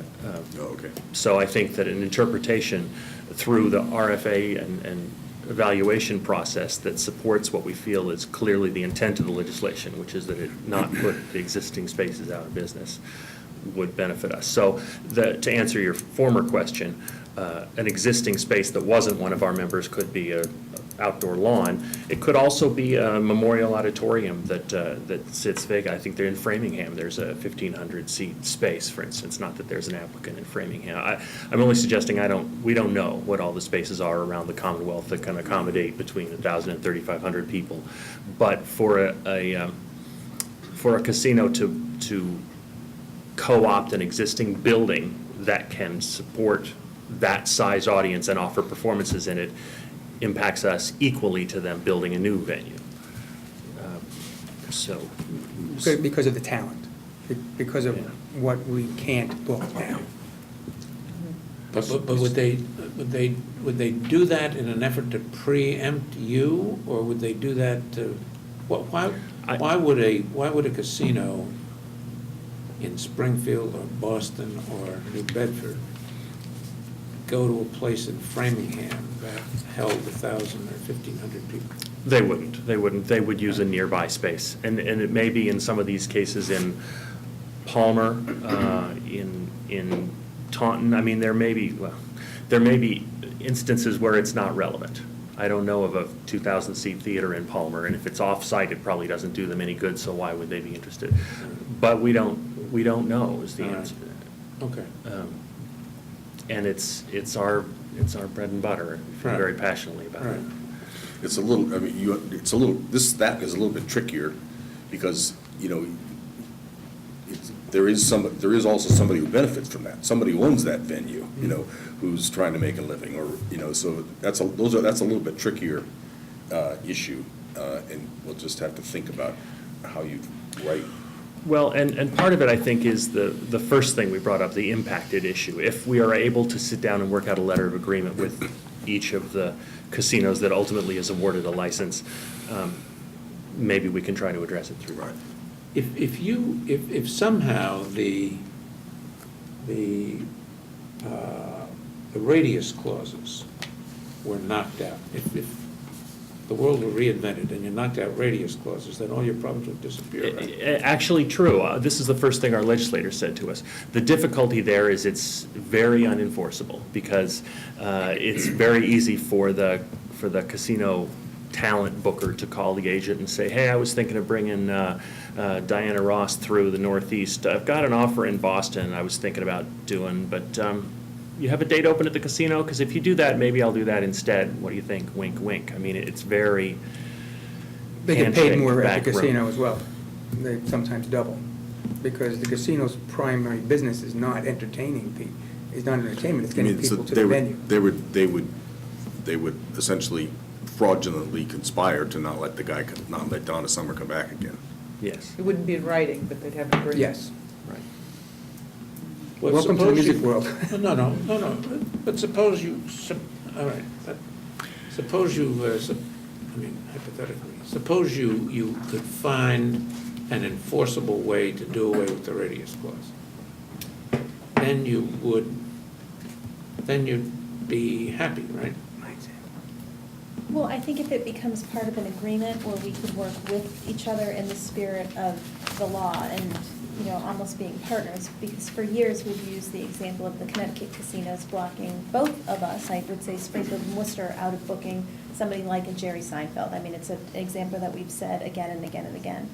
okay. So I think that an interpretation through the RFA and evaluation process that supports what we feel is clearly the intent of the legislation, which is that it not put the existing spaces out of business, would benefit us. So to answer your former question, an existing space that wasn't one of our members could be a outdoor lawn. It could also be a memorial auditorium that sits vacant. I think they're in Framingham. There's a 1,500 seat space, for instance. Not that there's an applicant in Framingham. I'm only suggesting we don't know what all the spaces are around the Commonwealth that can accommodate between 1,000 and 3,500 people. But for a casino to co-opt an existing building that can support that size audience and offer performances in it impacts us equally to them building a new venue. Because of the talent, because of Yeah. what we can't book now. But would they do that in an effort to preempt you, or would they do that to, why would a casino in Springfield or Boston or New Bedford go to a place in Framingham that held 1,000 or 1,500 people? They wouldn't. They would use a nearby space. And it may be in some of these cases in Palmer, in Taunton. I mean, there may be instances where it's not relevant. I don't know of a 2,000 seat theater in Palmer, and if it's off-site, it probably doesn't do them any good, so why would they be interested? But we don't know is the All right. answer to that. Okay. And it's our bread and butter. I feel Right. very passionately about Right. it. It's a little, I mean, that is a little bit trickier, because, there is also somebody who benefits from that. Somebody who owns that venue, who's trying to make a living, or, so that's a little bit trickier issue, and we'll just have to think about how you write. Well, and part of it, I think, is the first thing we brought up, the impacted issue. If we are able to sit down and work out a letter of agreement with each of the casinos that ultimately is awarded a license, maybe we can try to address it through. Right. If somehow the radius clauses were knocked out, if the world were reinvented and you knocked out radius clauses, then all your problems would disappear, right? Actually true. This is the first thing our legislators said to us. The difficulty there is it's very unenforceable, because it's very easy for the casino talent booker to call the agent and say, hey, I was thinking of bringing Diana Ross through the Northeast. I've got an offer in Boston I was thinking about doing, but you have a date open at the casino? Because if you do that, maybe I'll do that instead. What do you think? Wink, wink. I mean, it's very They get paid handshake, more at the backroom. casino as well. They sometimes double, because the casino's primary business is not entertaining people. It's not entertainment, it's getting I mean, so people to the venue. They would essentially fraudulently conspired to not let not let Donna Summer come back again. Yes. It wouldn't be in writing, but they'd have an agreement. Yes. Right. Well, Welcome to the suppose music you- world. No, but suppose you, all right, suppose you, I mean hypothetically, suppose you could find an enforceable way to do away with the radius clause. Then you'd be happy, right? Well, I think if it becomes part of an agreement where we could work with each other in the spirit of the law and, you know, almost being partners, because for years we've used the example of the Connecticut casinos blocking both of us, I would say Springfield and Worcester, out of booking somebody like a Jerry Seinfeld. I mean, it's an example that we've said again and again and again.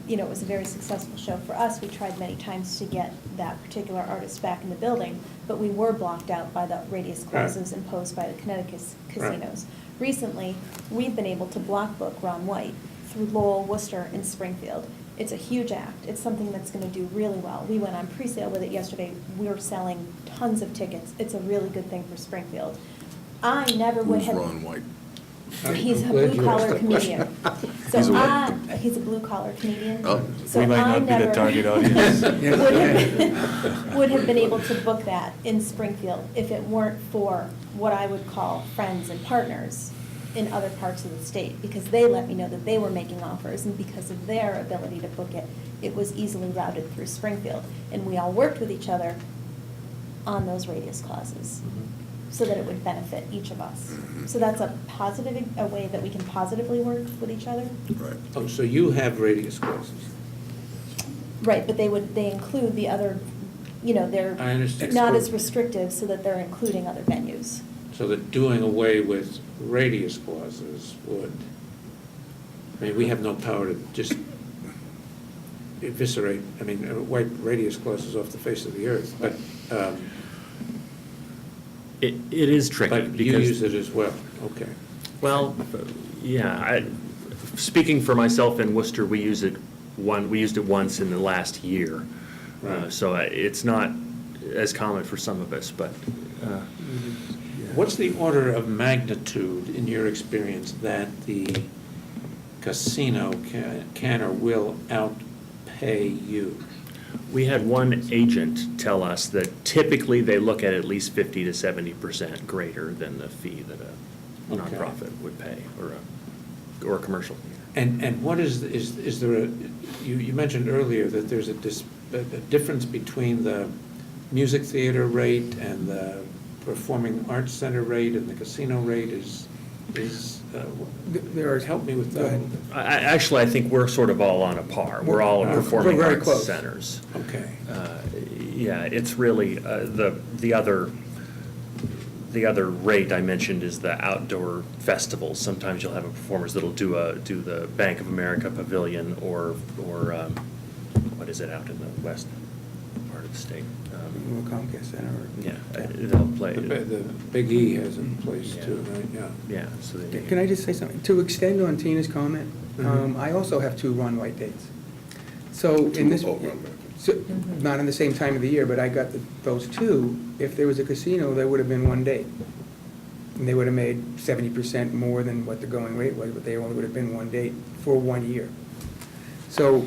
You know, it was a very successful show for us. We tried many times to get that particular artist back in the building, but we were blocked out by the radius clauses imposed by the Connecticut casinos. Recently, we've been able to block book Ron White through Lowell, Worcester, and Springfield. It's a huge act. It's something that's going to do really well. We went on pre-sale with it yesterday. We're selling tons of tickets. It's a really good thing for Springfield. I never would Who's have. Ron White? He's a I'm glad you asked blue-collar that comedian. He's a So what? he's a blue-collar comedian. Oh. So We might I not be the never target audience. would have been able to book that in Springfield if it weren't for what I would call friends and partners in other parts of the state, because they let me know that they were making offers, and because of their ability to book it, it was easily routed through Springfield. And we all worked with each other on those radius clauses, so that it would benefit each of us. So that's a positive, a way that we can positively work with each other. Right. Oh, so you have radius clauses? Right, but they include the other, you know, they're I understand. not as restrictive, so that they're including other venues. So that doing away with radius clauses would, I mean, we have no power to just eviscerate, I mean, wipe radius clauses off the face of the earth, but, It is tricky but you because. use it as well, okay. Well, yeah, speaking for myself in Worcester, we used it once in the last year. Right. So it's not as common for some of us, but. What's the order of magnitude, in your experience, that the casino can or will outpay you? We had one agent tell us that typically they look at least 50 to 70% greater than the fee that a Okay. nonprofit would pay, or a commercial. And what is there you mentioned earlier that there's a difference between the music theater rate and the performing arts center rate and the casino rate There are. help me with Go that a ahead. little bit. Actually, I think the others are all on a par. We're all We're performing very arts close. centers. Okay. Yeah, it's really, the other rate I mentioned is the outdoor festivals. Sometimes you'll have a performers that'll do the Bank of America Pavilion or what is it out in the west part of the state? Comcast Center. Yeah, they'll play. The Big E has a place Yeah. too, right, yeah. Yeah, so they. Can I just say something? To extend on Tina's comment, Mhm. I also have 2 Ron White dates. So in this, Oh, Ron White. so, not in the same time of the year, but I got those 2. If there was a casino, there would have been 1 date. And they would have made 70% more than what the going rate was, but they only would have been 1 date for 1 year. So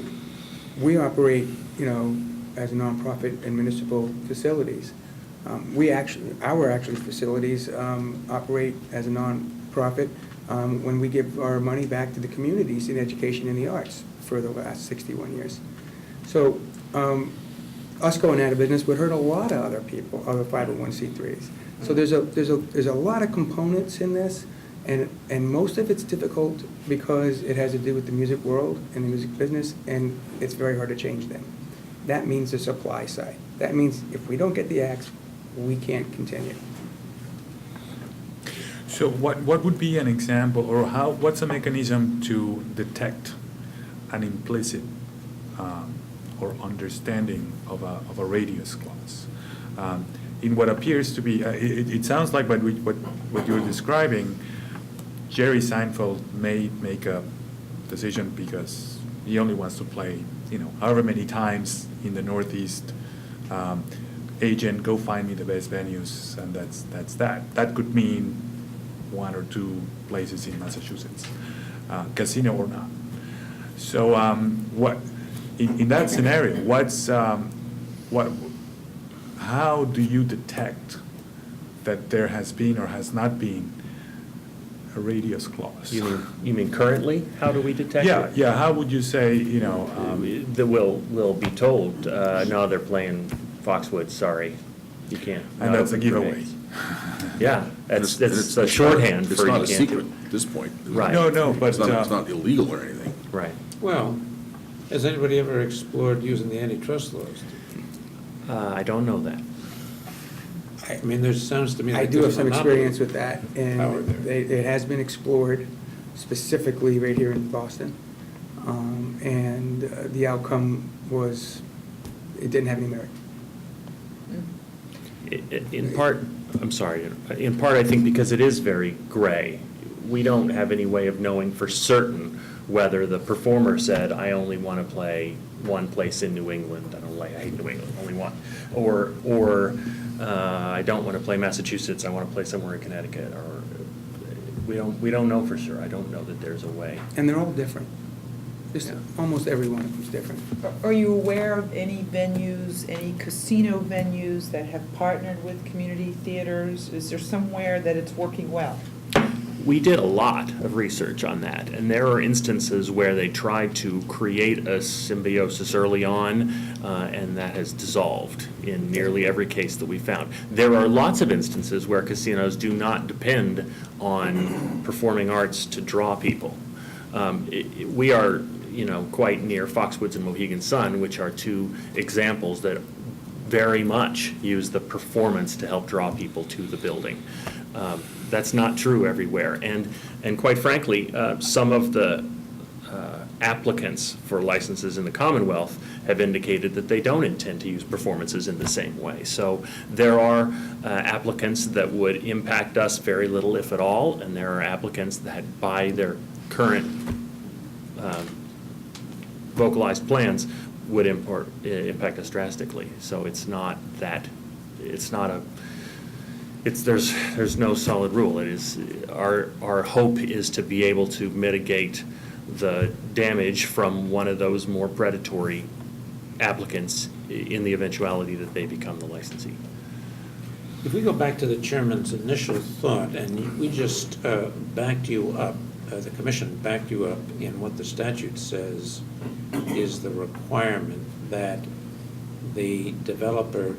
we operate, you know, as nonprofit and municipal facilities. Our facilities operate as a nonprofit when we give our money back to the communities in education and the arts for the last 61 years. So us going out of business would hurt a lot of other people, other 501c3s. So there's a lot of components in this, and most of it's difficult because it has to do with the music world and the music business, and it's very hard to change them. That means the supply side. That means if we don't get the acts, we can't continue. So what would be an example, or what's a mechanism to detect an implicit or understanding of a radius clause? In what appears to be, it sounds like what you're describing, Jerry Seinfeld may make a decision because he only wants to play, you know, however many times in the Northeast. Agent, go find me the best venues, and that's that. That could mean one or two places in Massachusetts, casino or not. So in that scenario, how do you detect that there has been or has not been a radius clause? You mean currently? How do we detect it? Yeah, how would you say, That we'll be told, no, they're playing Foxwoods, sorry, you can't. and not that's a open giveaway? grenades. Yeah, that's And it's- a shorthand for It's you not a can't secret do. at this point. Right. No, but. It's not illegal or anything. Right. Well, has anybody ever explored using the antitrust laws? I don't know that. I mean, there sounds to me I like do there's have a some monopoly. experience with that, Power and there. it has been explored specifically right here in Boston. And the outcome was, it didn't have any merit. In part, I'm sorry, in part, I think because it is very gray. We don't have any way of knowing for certain whether the performer said, I only want to play one place in New England, I hate New England, only one. Or I don't want to play Massachusetts, I want to play somewhere in Connecticut, or, we don't know for sure. I don't know that there's a way. And they're all different. Just Yeah. almost every one of them's different. Are you aware of any venues, any casino venues that have partnered with community theaters? Is there somewhere that it's working well? We did a lot of research on that, and there are instances where they tried to create a symbiosis early on, and that has dissolved in nearly every case that we found. There are lots of instances where casinos do not depend on performing arts to draw people. We are, quite near Foxwoods and Mohegan Sun, which are two examples that very much use the performance to help draw people to the building. That's not true everywhere. And quite frankly, some of the applicants for licenses in the Commonwealth have indicated that they don't intend to use performances in the same way. So there are applicants that would impact us very little, if at all, and there are applicants that, by their current vocalized plans, would impact us drastically. So it's not that, there's no solid rule. It is, our hope is to be able to mitigate the damage from one of those more predatory applicants in the eventuality that they become the licensee. If we go back to the chairman's initial thought, and we just backed you up, the commission backed you up in what the statute says is the requirement that the developer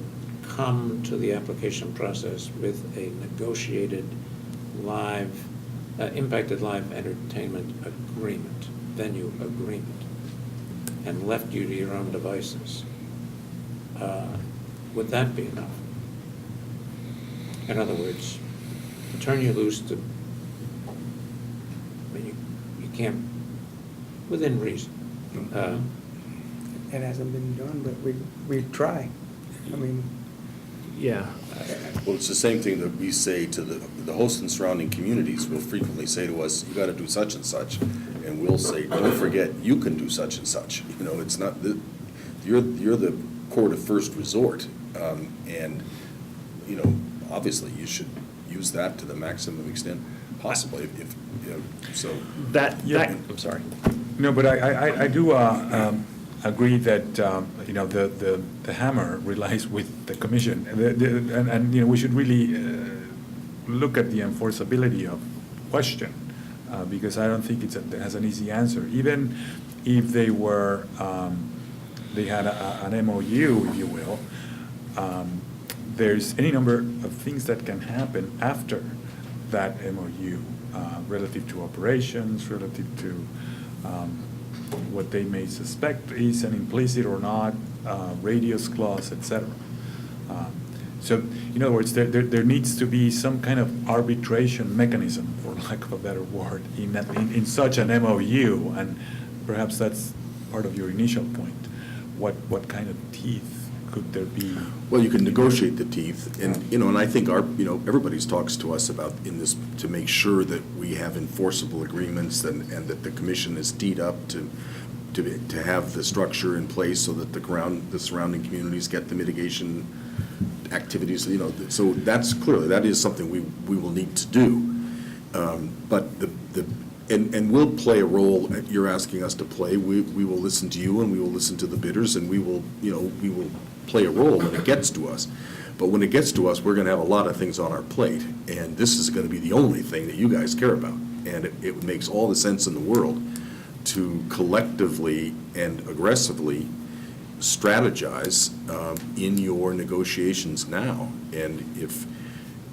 come to the application process with a negotiated impacted live entertainment agreement, venue agreement, and left you to your own devices. Would that be enough? In other words, to turn you loose to, you can't, within reason. It hasn't been done, but we try. I mean, Yeah. Well, it's the same thing that we say to the host and surrounding communities will frequently say to us, you gotta do such and such, and we'll say, don't forget, you can do such and such. It's not, you're the court of first resort, and, obviously, you should use that to the maximum extent possible, so. I'm sorry. No, but I do agree that, the hammer relies with the commission. And we should really look at the enforceability of question, because I don't think it has an easy answer. Even if they were, they had an MOU, if you will, there's any number of things that can happen after that MOU, relative to operations, relative to what they may suspect is an implicit or not radius clause, etc. So, in other words, there needs to be some kind of arbitration mechanism, for lack of a better word, in such an MOU, and perhaps that's part of your initial point. What kind of teeth could there be? Well, you can negotiate the teeth, and, and I think everybody's talks to us about in this, to make sure that we have enforceable agreements and that the commission is teed up to have the structure in place so that the surrounding communities get the mitigation activities, so that is something we will need to do. But and we'll play a role that you're asking us to play. We will listen to you, and we will listen to the bidders, and we will play a role when it gets to us. But when it gets to us, we're going to have a lot of things on our plate, and this is going to be the only thing that you guys care about. And it makes all the sense in the world to collectively and aggressively strategize in your negotiations now. And if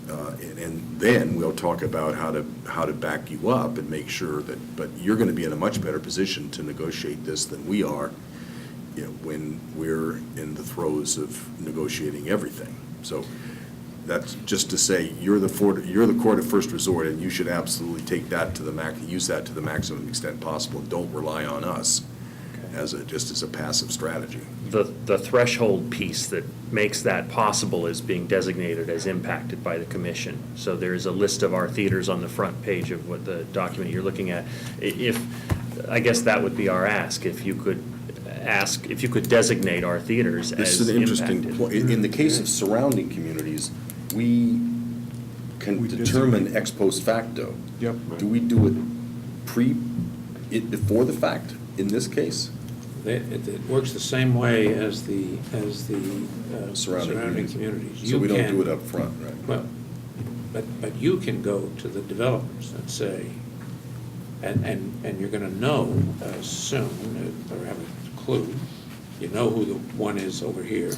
and then we'll talk about how to back you up and make sure that. But you're going to be in a much better position to negotiate this than we are, when we're in the throes of negotiating everything. So that's just to say you're the court of first resort, and you should absolutely take that to the use that to the maximum extent possible, and don't rely on us as a passive strategy. The threshold piece that makes that possible is being designated as impacted by the commission. So there's a list of our theaters on the front page of what the document you're looking at. I guess that would be our ask, if you could designate our theaters This as is an interesting impacted. point. In the case of surrounding communities, we can We determine designate. ex post facto. Yep. Do we do it before the fact in this case? It works the same way as the surrounding communities. So we don't You do it can- up front, right? Well, but you can go to the developers and say, and you're gonna know soon, or have a clue, you know who the one is over here,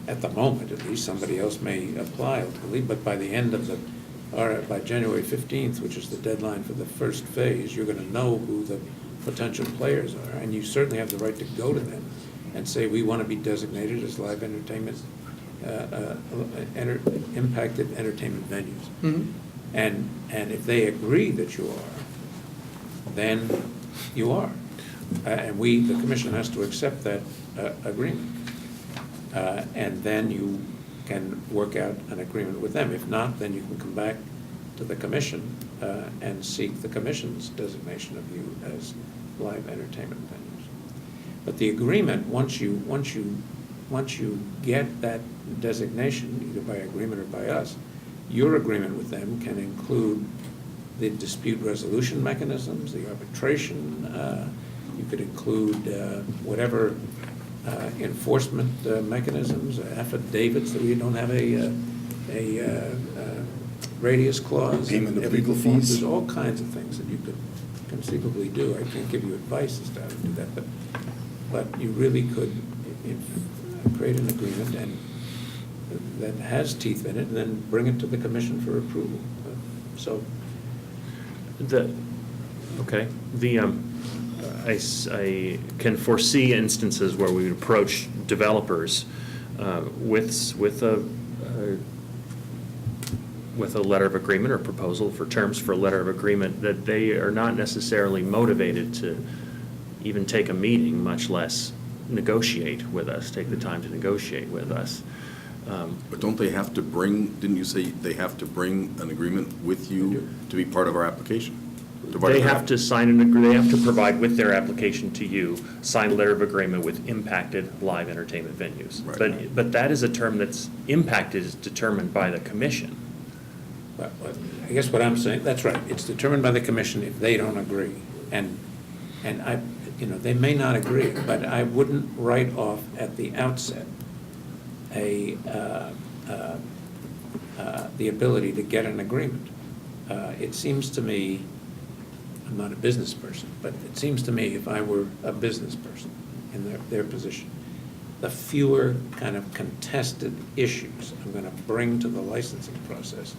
at the moment, at least. Somebody else may apply ultimately, but by the end of by January 15th, which is the deadline for the first phase, you're gonna know who the potential players are, and you certainly have the right to go to them and say, we want to be designated as live entertainment, impacted entertainment venues. Mhm. And if they agree that you are, then you are. And the commission has to accept that agreement. And then you can work out an agreement with them. If not, then you can come back to the commission and seek the commission's designation of you as live entertainment venues. But the agreement, once you get that designation, either by agreement or by us, your agreement with them can include the dispute resolution mechanisms, the arbitration. You could include whatever enforcement mechanisms, affidavits that we don't have a radius clause. Payment of Every legal form. fees. There's all kinds of things that you could conceivably do. I can't give you advice as to how to do that, but you really could create an agreement and that has teeth in it, and then bring it to the commission for approval. So, I can foresee instances where we would approach developers with a letter of agreement or proposal for terms for a letter of agreement that they are not necessarily motivated to even take a meeting, much less negotiate with us, take the time to negotiate with us. But don't they have to didn't you say they have to bring an agreement with you to be part of our application? They have to they have to provide with their application to you, sign a letter of agreement with impacted live entertainment venues. Right. But that is a term that's impacted is determined by the commission. but I guess what I'm saying, that's right, it's determined by the commission if they don't agree. And they may not agree, but I wouldn't write off at the outset the ability to get an agreement. It seems to me, I'm not a business person, but it seems to me if I were a business person in their position, the fewer kind of contested issues I'm going to bring to the licensing process,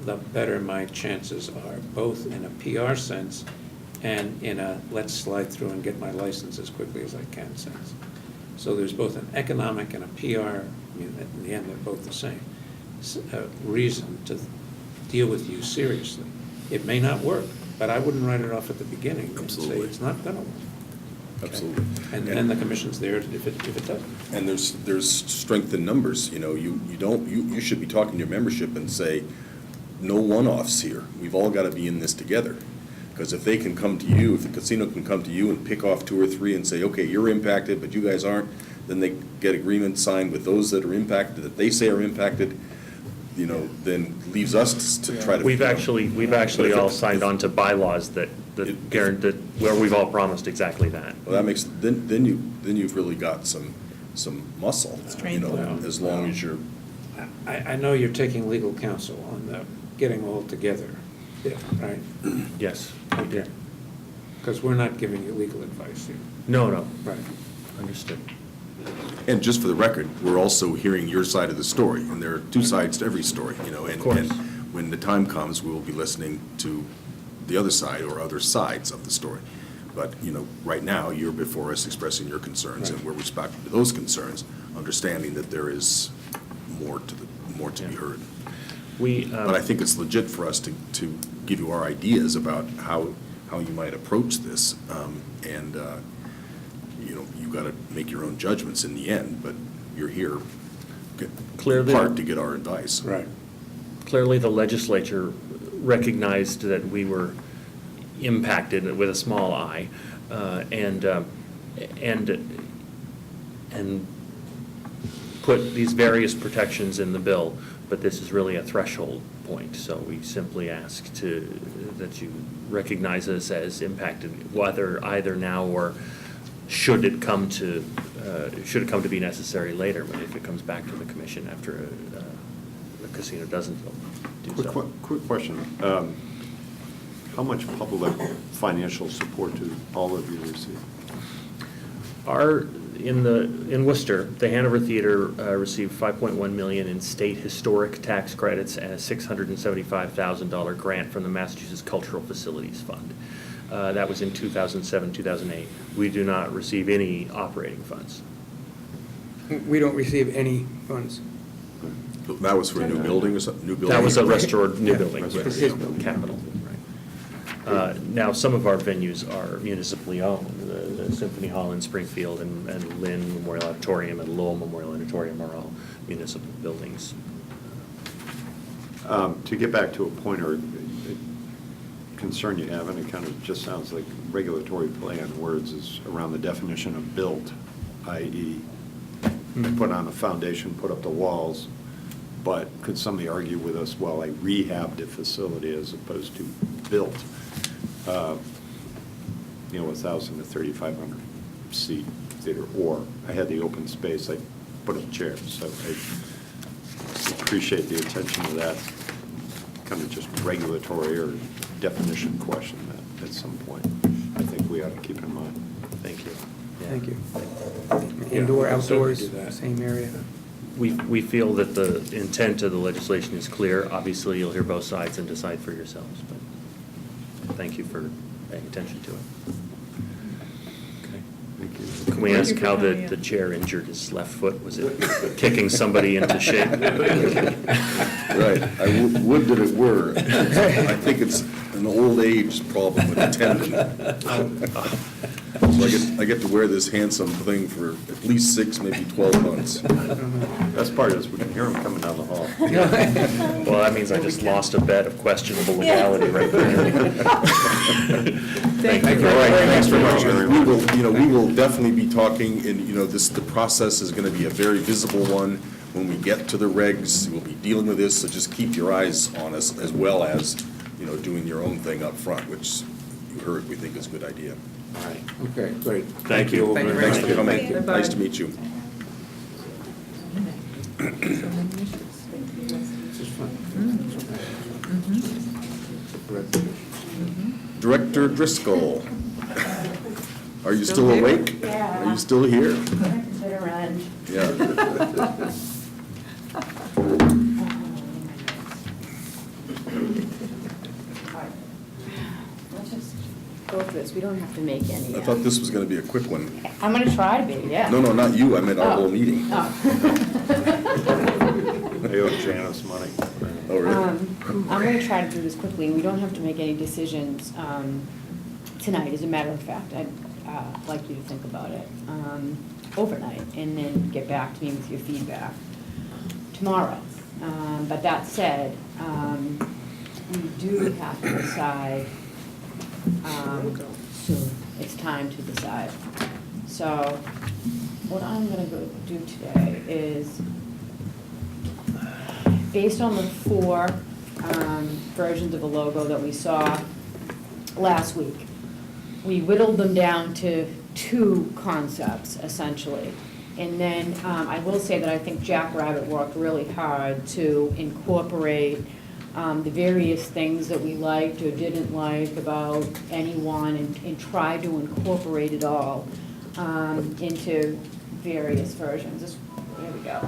the better my chances are, both in a PR sense and in a let's slide through and get my license as quickly as I can sense. So there's both an economic and a PR, in the end they're both the same, reason to deal with you seriously. It may not work, but I wouldn't write it off at the beginning and say Absolutely. it's not going to work. Absolutely. And then the commission's there if it doesn't. And there's strength in numbers, you should be talking to your membership and say, no one-offs here. We've all got to be in this together. Because if they can come to you, if the casino can come to you and pick off 2 or 3 and say, okay, you're impacted, but you guys aren't, then they get agreements signed with those that are impacted, that they say are impacted, then leaves us to try to. We've actually all signed If- on to bylaws that guarantee, where we've all promised exactly that. Well, that makes, then you've really got some muscle, Strength. as long as you're, I know you're taking legal counsel on the getting all together, right? Yes. Okay. Because we're not giving you legal advice here. No. Right. Understood. and just for the record, we're also hearing your side of the story, and there are two sides to every story, Of course. and when the time comes, we will be listening to the other side or other sides of the story. But, right now, you're before us expressing your concerns, and Right. we're respectful to those concerns, understanding that there is more to be Yeah. heard. We, But I think it's legit for us to give you our ideas about how you might approach this. And, you've got to make your own judgments in the end, but you're here in Clearly- part to get our advice. Right. clearly, the legislature recognized that we were impacted with a small I, and put these various protections in the bill, but this is really a threshold point, so we simply ask that you recognize us as impacted, whether either now or should it come to be necessary later, but if it comes back to the commission after the casino doesn't do so. Quick question. How much public financial support do all of you receive? In Worcester, the Hanover Theater received $5.1 million in state historic tax credits and a $675,000 grant from the Massachusetts Cultural Facilities Fund. That was in 2007, 2008. We do not receive any operating funds. We don't receive any funds. That was for a new building or something, new building? That was a restored new Yeah. building, Restoration. yes, capital. Right. Now, some of our venues are municipally owned. The Symphony Hall in Springfield and Lynn Memorial Auditorium and Lowell Memorial Auditorium are all municipal buildings. To get back to a point or a concern you have, and it kind of just sounds like regulatory play on words, is around the definition of built, i.e. put on a foundation, put up the walls, but could somebody argue with us, well, I rehabbed a facility as opposed to built, 1,000 to 3,500 seat theater, or I had the open space, I put up chairs, so I appreciate the attention to that kind of just regulatory or definition question that at some point I think we ought to keep in mind. Thank you. Yeah. Thank you. Yeah, Indoor, we can certainly outdoors, do that. same area. We feel that the intent of the legislation is clear. Obviously, you'll hear both sides and decide for yourselves, but thank you for paying attention to it. Okay. Thank you. Can we Thank ask you for how coming in. the chair injured his left foot? Was it kicking somebody into shape? Right, I would that it were. I think it's an old age problem with the tendon. So I get to wear this handsome thing for at least 6, maybe 12 months. Best part is we can hear them coming down the hall. Well, that means I just lost a bet of questionable legality right there. Thank you All very right, much. thanks very much. We will definitely be talking, and, the process is gonna be a very visible one. When we get to the regs, we'll be dealing with this, so just keep your eyes on us, as well as, doing your own thing up front, which you heard, we think is a good idea. All right. Okay, great. Thank you. Thank you very Thanks much. for coming. Thank you. Nice to meet you. This is fun. Director Driscoll, are you still Still here? awake? Yeah. Are you still here? Better run. Yeah. Let's just go through this, we don't have to make any. I thought this was gonna be a quick one. I'm gonna try to be, yeah. No, not you, I meant our whole Oh. meeting. Oh. They owe Janice money. Oh, really? I'm gonna try to do this quickly, and we don't have to make any decisions tonight. As a matter of fact, I'd like you to think about it overnight, and then get back to me with your feedback tomorrow. But that said, we do have to decide soon. It's time to decide. So what I'm gonna go do today is based on the four versions of a logo that we saw last week, we whittled them down to 2 concepts, essentially. And then I will say that I think Jack Rabbit worked really hard to incorporate the various things that we liked or didn't like about anyone, and try to incorporate it all into various versions. There we go.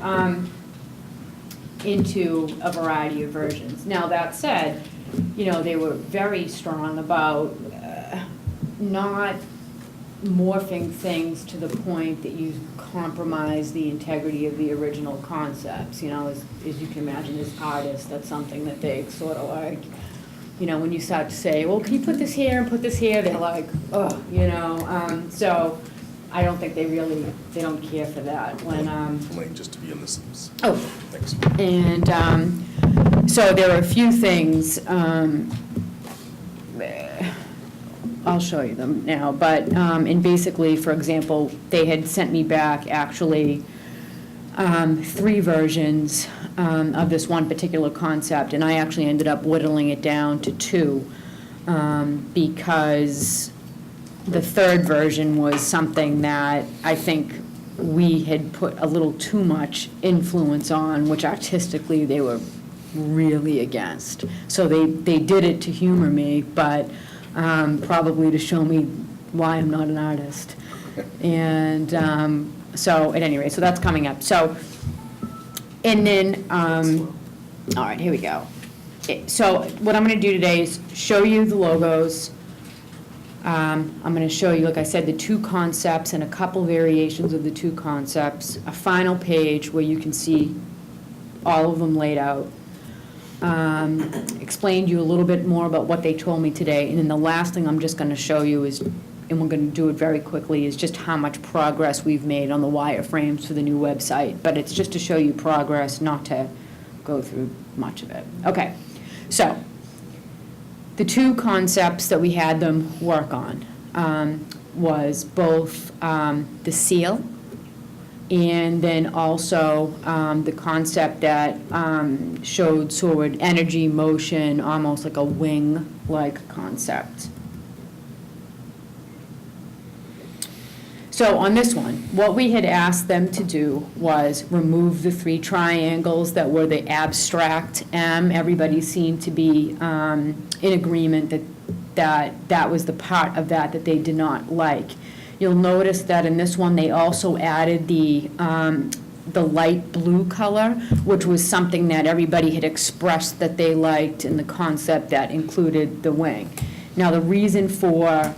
Into a variety of versions. Now, that said, you know, they were very strong about not morphing things to the point that you compromise the integrity of the original concepts. You know, as you can imagine, as artists, that's something that they sort of like, you know, when you start to say, well, can you put this here and put this here, they're like, oh, you know, so I don't think they don't care for that. When, Elaine, just to be in this. oh, Thanks. and so there are a few things, I'll show you them now, but, and basically, for example, they had sent me back actually 3 versions of this one particular concept, and I actually ended up whittling it down to 2, because the 3rd version was something that I think we had put a little too much influence on, which artistically they were really against. So they did it to humor me, but probably to show me why I'm not an artist. And so at any rate, so that's coming up. So, and then, all right, here we go. So what I'm going to do today is show you the logos. I'm going to show you, like I said, the 2 concepts and a couple variations of the 2 concepts, a final page where you can see all of them laid out. Explain to you a little bit more about what they told me today, and then the last thing I'm just going to show you is, and we're going to do it very quickly, is just how much progress we've made on the wireframes for the new website. But it's just to show you progress, not to go through much of it. Okay, so the 2 concepts that we had them work on was both the seal, and then also the concept that showed sort of energy, motion, almost like a wing-like concept. So on this one, what we had asked them to do was remove the 3 triangles that were the abstract M. Everybody seemed to be in agreement that was the part of that they did not like. You'll notice that in this one, they also added the light blue color, which was something that everybody had expressed that they liked in the concept that included the wing. Now, the reason for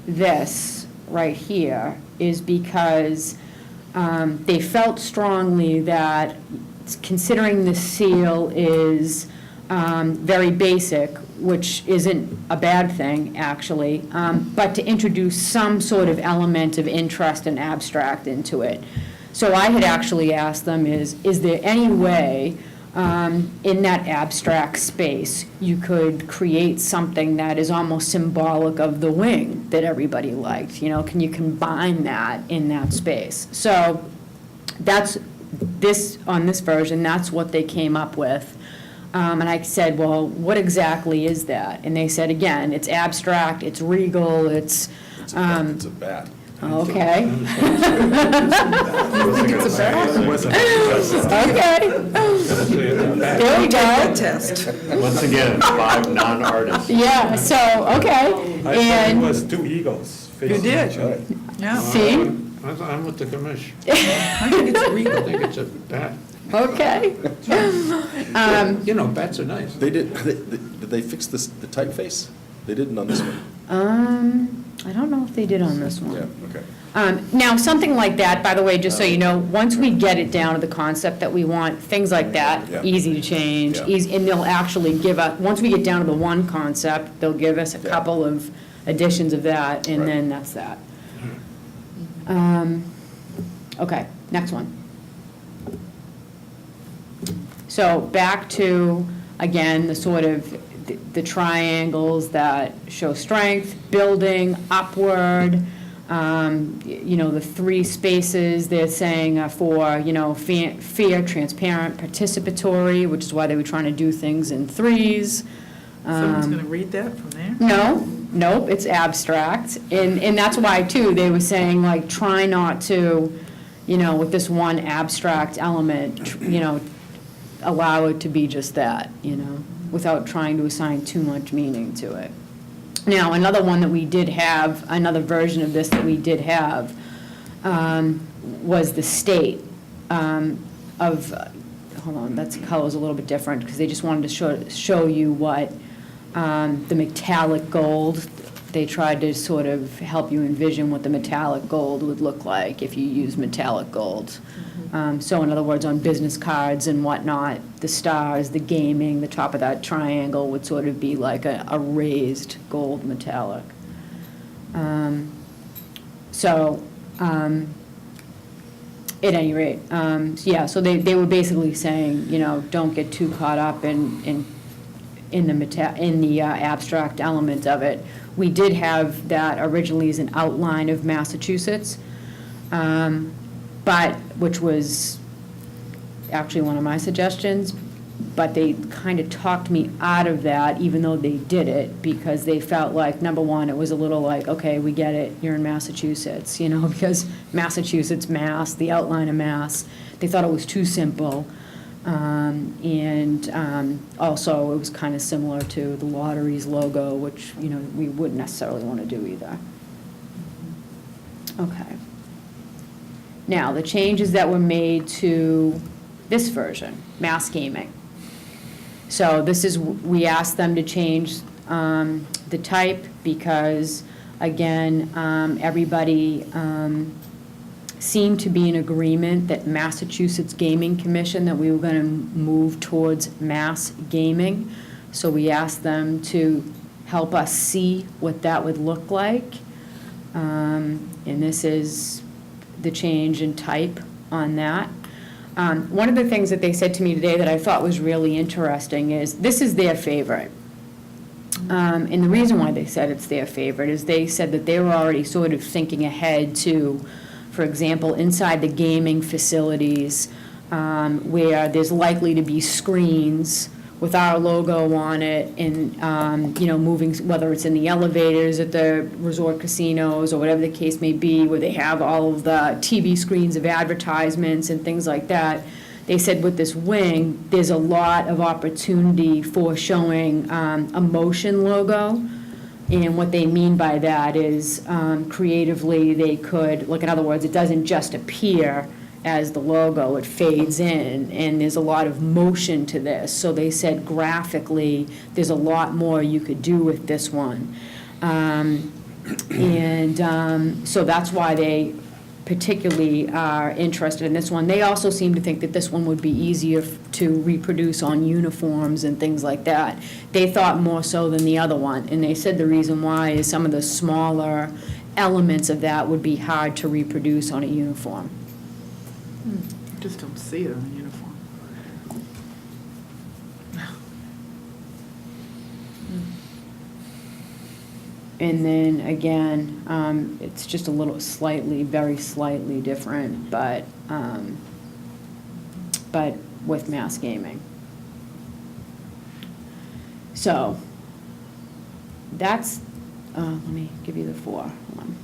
this right here is because they felt strongly that, considering the seal is very basic, which isn't a bad thing, actually, but to introduce some sort of element of interest and abstract into it. So I had actually asked them is there any way in that abstract space you could create something that is almost symbolic of the wing that everybody liked? You know, can you combine that in that space? So that's this, on this version, that's what they came up with. And I said, well, what exactly is that? And they said, again, it's abstract, it's regal, it's It's a bat. okay. Okay. There we go. Test. Once again, 5 non-artists. Yeah, so, okay. I thought it was 2 eagles facing did. each other. Yeah. See? I'm with the commission. I think it's I regal. think it's a bat. Okay. You know, bats are nice. Did they fix the typeface? They didn't on this one. I don't know if they did on this one. Yeah, okay. Now, something like that, by the way, just so you know, once we get it down to the concept that we want, things like that, Yeah. easy to change, Yeah. easy, and they'll actually give us, once we get down to the one concept, they'll give us a Yeah. couple of additions of that, and Right. then that's that. Okay, next one. So back to, again, the sort of, the triangles that show strength, building, upward, The 3 spaces they're saying are for, fair, transparent, participatory, which is why they were trying to do things in 3s. Someone's going to read that from there? Nope, it's abstract. And that's why, too, they were saying, like, try not to, with this one abstract element, allow it to be just that, without trying to assign too much meaning to it. Now, another one that we did have, another version of this that we did have, was the state of, hold on, that's color's a little bit different, because they just wanted to show you what the metallic gold, they tried to sort of help you envision what the metallic gold would look like if you use metallic gold. So in other words, on business cards and whatnot, the stars, the gaming, the top of that triangle would sort of be like a raised gold metallic. At any rate, so they were basically saying, don't get too caught up in the abstract element of it. We did have that originally as an outline of Massachusetts, which was actually one of my suggestions, but they kind of talked me out of that, even though they did it, because they felt like, number one, it was a little like, okay, we get it, you're in Massachusetts, because Massachusetts, Mass, the outline of Mass, they thought it was too simple. Also, it was kind of similar to the lottery's logo, which, we wouldn't necessarily want to do either. Okay. Now, the changes that were made to this version, mass gaming. So this is, we asked them to change the type because, again, everybody seemed to be in agreement that Massachusetts Gaming Commission, that we were going to move towards mass gaming. So we asked them to help us see what that would look like. And this is the change in type on that. One of the things that they said to me today that I thought was really interesting is this is their favorite. And the reason why they said it's their favorite is they said that they were already sort of thinking ahead to, for example, inside the gaming facilities, where there's likely to be screens with our logo on it and, moving, whether it's in the elevators at the resort casinos or whatever the case may be, where they have all of the TV screens of advertisements and things like that. They said with this wing, there's a lot of opportunity for showing a motion logo. And what they mean by that is creatively they could, like in other words, it doesn't just appear as the logo, it fades in, and there's a lot of motion to this. So they said graphically, there's a lot more you could do with this one. So that's why they particularly are interested in this one. They also seem to think that this one would be easier to reproduce on uniforms and things like that. They thought more so than the other one, and they said the reason why is some of the smaller elements of that would be hard to reproduce on a uniform. I just don't see it on a uniform. And then again, it's just a little very slightly different, but with mass gaming. So that's, let me give you the 4. Hold on.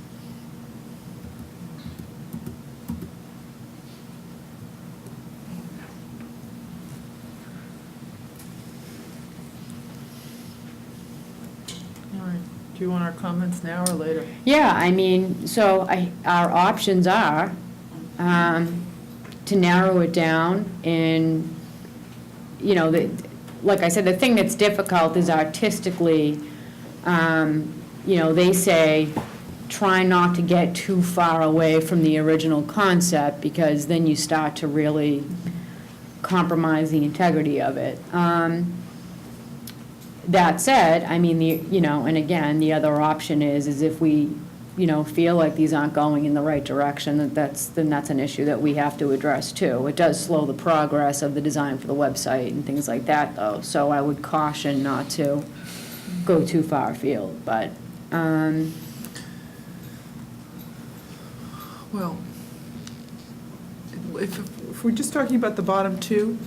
All right. Do you want our comments now or later? Yeah, I mean, so our options are to narrow it down and, like I said, the thing that's difficult is artistically, they say, try not to get too far away from the original concept because then you start to really compromise the integrity of it. That said, I mean, and again, the other option is if we, feel like these aren't going in the right direction, then that's an issue that we have to address too. It does slow the progress of the design for the website and things like that, though. So I would caution not to go too far afield, but. Well, if we're just talking about the bottom two,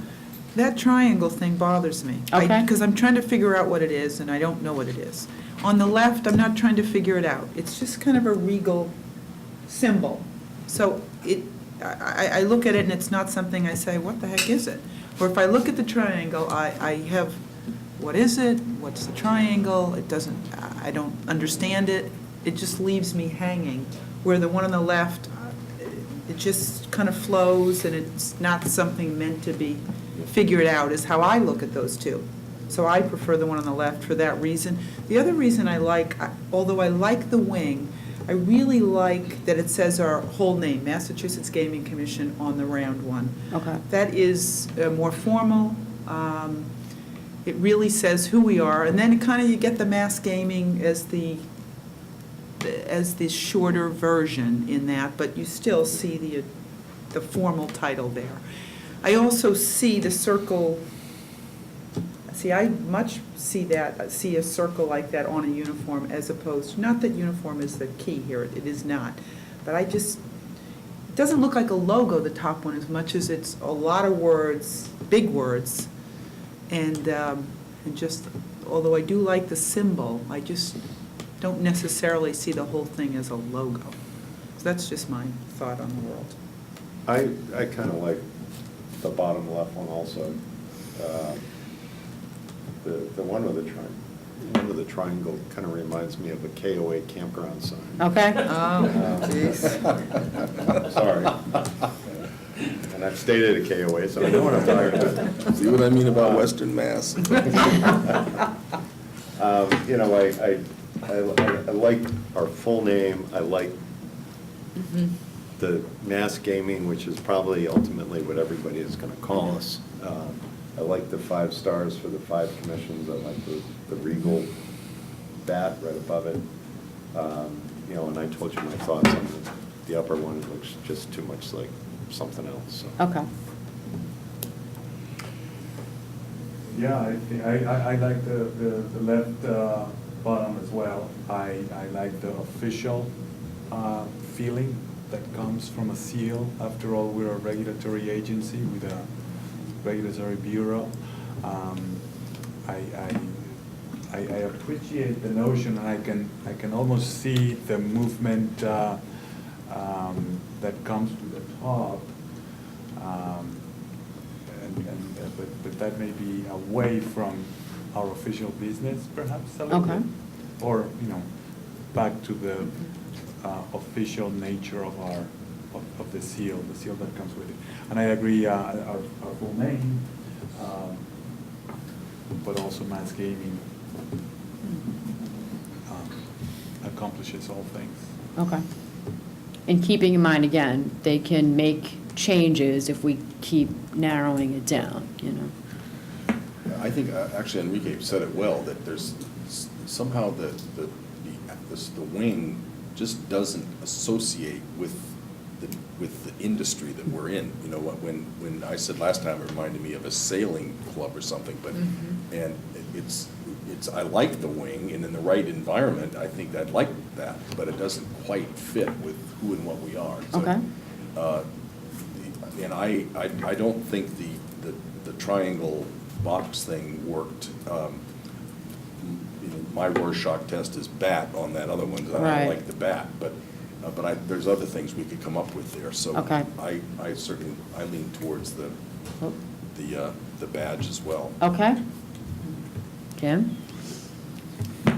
that triangle thing bothers me. Okay. Because I'm trying to figure out what it is, and I don't know what it is. On the left, I'm not trying to figure it out. It's just kind of a regal symbol. So I look at it and it's not something I say, what the heck is it? Or if I look at the triangle, I have, what is it? What's the triangle? It doesn't, I don't understand it. It just leaves me hanging. Where the one on the left, it just kind of flows and it's not something meant to be figured out, is how I look at those two. So I prefer the one on the left for that reason. The other reason I like, although I like the wing, I really like that it says our whole name, Massachusetts Gaming Commission, on the round one. Okay. That is more formal. It really says who we are, and then it kind of, you get the mass gaming as the shorter version in that, but you still see the formal title there. I also see the circle. See, I much see a circle like that on a uniform as opposed, not that uniform is the key here, it is not. But it doesn't look like a logo, the top one, as much as it's a lot of words, big words. And just, although I do like the symbol, I just don't necessarily see the whole thing as a logo. So that's just my thought on the world. I kind of like the bottom left one also. The one with the triangle kind of reminds me of a KOA campground sign. Okay. Oh, jeez. Sorry. And I've stayed at a KOA, so I know what I'm talking about. See what I mean about Western Mass? You know, I like our full name. I like the mass gaming, which is probably ultimately what everybody is going to call us. I like the 5 stars for the 5 commissions. I like the regal bat right above it. You know, and I told you my thoughts on the upper one. It looks just too much like something else. So. Okay. Yeah, I like the left bottom as well. I like the official feeling that comes from a seal. After all, we're a regulatory agency with a regulatory bureau. I appreciate the notion, and I can almost see the movement that comes to the top. But that may be away from our official business, perhaps a little Okay. bit. Or, you know, back to the official nature of of the seal that comes with it. And I agree, our full name, but also mass gaming accomplishes all things. Okay. And keeping in mind, again, they can make changes if we keep narrowing it down, you know? I think, actually Enrique said it well, that there's somehow the wing just doesn't associate with the industry that we're in. You know, when I said last time, it reminded me of a sailing club or something, but, and it's, I like the wing, and in the right environment, I think I'd like that, but it doesnn't quite fit with who and what we are. So, Okay. And I don't think the triangle box thing worked. You know, my Rorschach test is bat on that other one, and I Right. don't like the bat, but there's other things we could come up with there, so. Okay. I certainly, I lean towards Oh. the badge as well. Okay. Jim?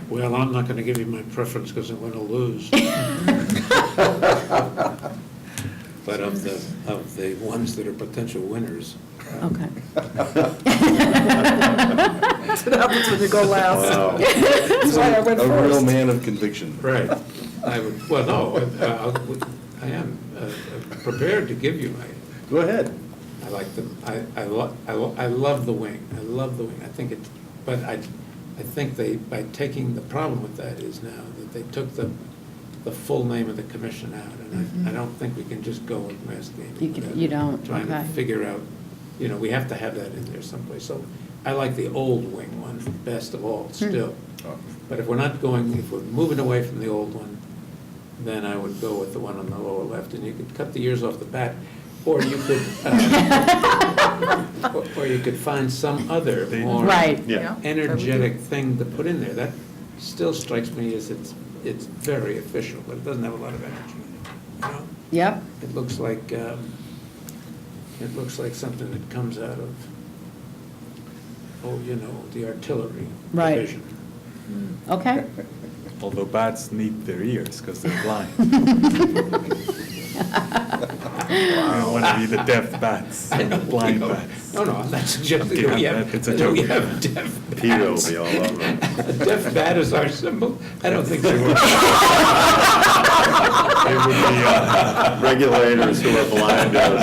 Well, I'm not going to give you my preference because I'm going to lose. But of the ones that are potential winners. Okay. That's what happens when you go last. Wow. That's why I went A real first. man of conviction. Right. I would, well, no, I am prepared to give you my, Go ahead. I like them, I love the wing, I love the wing, I think it's, but I think by taking, the problem with that is now that they took the full name of the commission out, and I don't think we can just go with mass gaming. You don't, Trying to okay. figure out, you know, we have to have that in there someplace, so I like the old wing one best of all, still. Oh. But if we're not going, if we're moving away from the old one, then I would go with the one on the lower left, and you could cut the ears off the bat, or you could, or you could find some other more Right. Yeah. energetic thing to put in there. That still strikes me as it's very official, but it doesn't have a lot of energy in it, you know? Yep, It looks like something that comes out of, the artillery Right. division. okay. Although bats need their ears because they're blind. You don't want to be the deaf bats, blind bats. No, I'm not suggesting Okay, that we have, it's a that we joke. have deaf Peter will bats. be all over it. A deaf bat is our symbol? I don't think they would. It would be, Regulators who are blind. We'll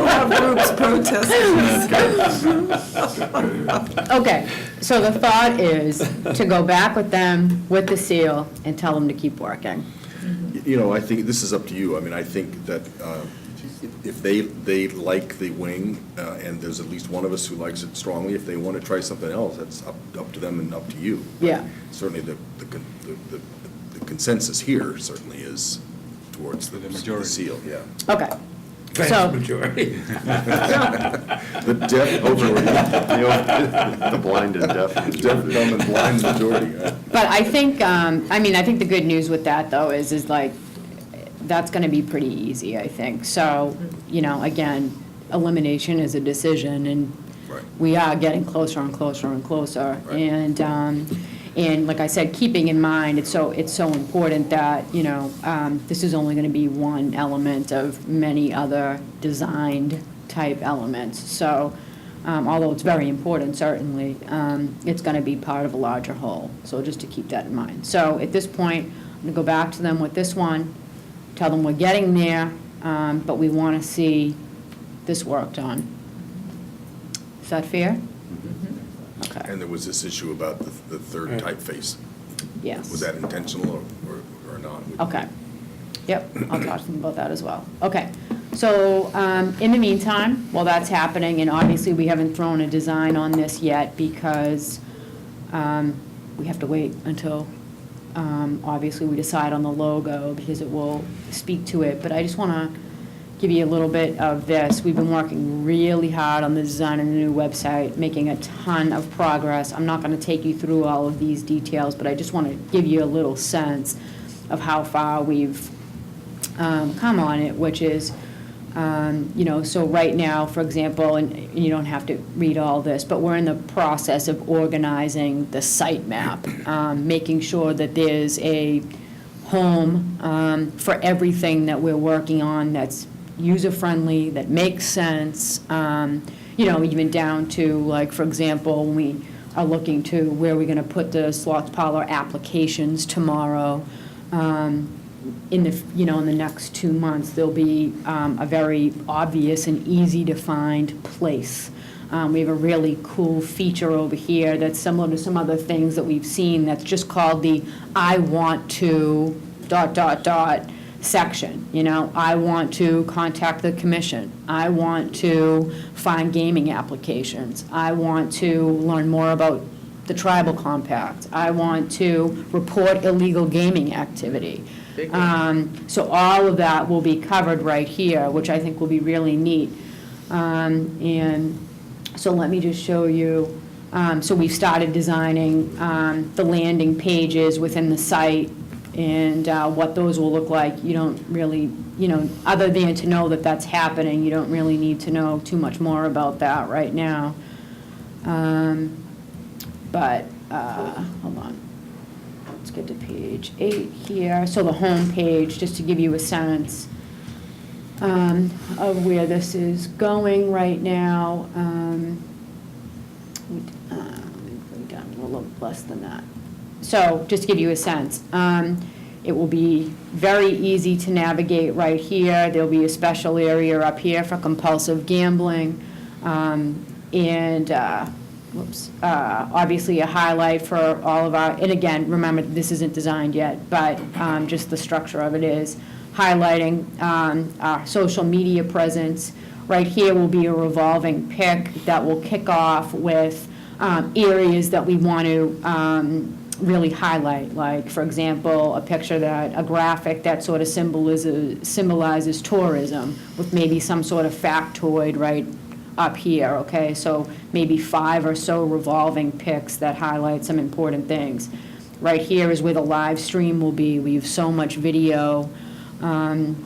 have groups protesting. Okay, so the thought is to go back with them with the seal and tell them to keep working. I think this is up to you. I mean, I think that if they like the wing, and there's at least one of us who likes it strongly, if they want to try something else, that's up to them and up to you. Yeah. Certainly, the consensus here certainly is towards the majority. seal, yeah. Okay, Vast So- majority. The deaf over, The blind and deaf. deaf, dumb, and blind majority. but I think, I think the good news with that, though, is like, that's gonna be pretty easy, I think. So, again, elimination is a decision, and Right. we are getting closer and closer and closer. Right. And like I said, keeping in mind, it's so important that, this is only gonna be one element of many other designed type elements. So, although it's very important, certainly, it's gonna be part of a larger whole. So just to keep that in mind. So at this point, I'm gonna go back to them with this one, tell them we're getting there, but we wanna see this work done. Is that fair? Okay, And there was this issue about the third Right. typeface. yes. Was that intentional or not? Okay. Yep, I'll talk to them about that as well. Okay, so in the meantime, while that's happening, and obviously we haven't thrown a design on this yet because we have to wait until, obviously, we decide on the logo because it will speak to it, but I just want to give you a little bit of this. We've been working really hard on the design of the new website, making a ton of progress. I'm not going to take you through all of these details, but I just want to give you a little sense of how far we've come on it, which is, so right now, for example, and you don't have to read all this, but we're in the process of organizing the site map, making sure that there's a home for everything that we're working on that's user-friendly, that makes sense, even down to, like, for example, when we are looking to where we're going to put the slots parlor applications tomorrow. In the next 2 months, there'll be a very obvious and easy-to-find place. We have a really cool feature over here that's similar to some other things that we've seen that's just called the I want to ... section. I want to contact the commission. I want to find gaming applications. I want to learn more about the tribal compact. I want to report illegal gaming activity. So all of that will be covered right here, which I think will be really neat. And so let me just show you. So we've started designing the landing pages within the site and what those will look like. You don't really, other than to know that that's happening, you don't really need to know too much more about that right now. But hold on. Let's get to page 8 here. So the home page, just to give you a sense of where this is going right now. We've done a little less than that. So just to give you a sense, it will be very easy to navigate right here. There'll be a special area up here for compulsive gambling. Obviously a highlight for all of our, and again, remember, this isn't designed yet, but just the structure of it is highlighting our social media presence. Right here will be a revolving pick that will kick off with areas that we want to really highlight, like, for example, a graphic that sort of symbolizes tourism with maybe some sort of factoid right up here, okay? So maybe 5 or so revolving pics that highlight some important things. Right here is where the live stream will be. We have so much video, and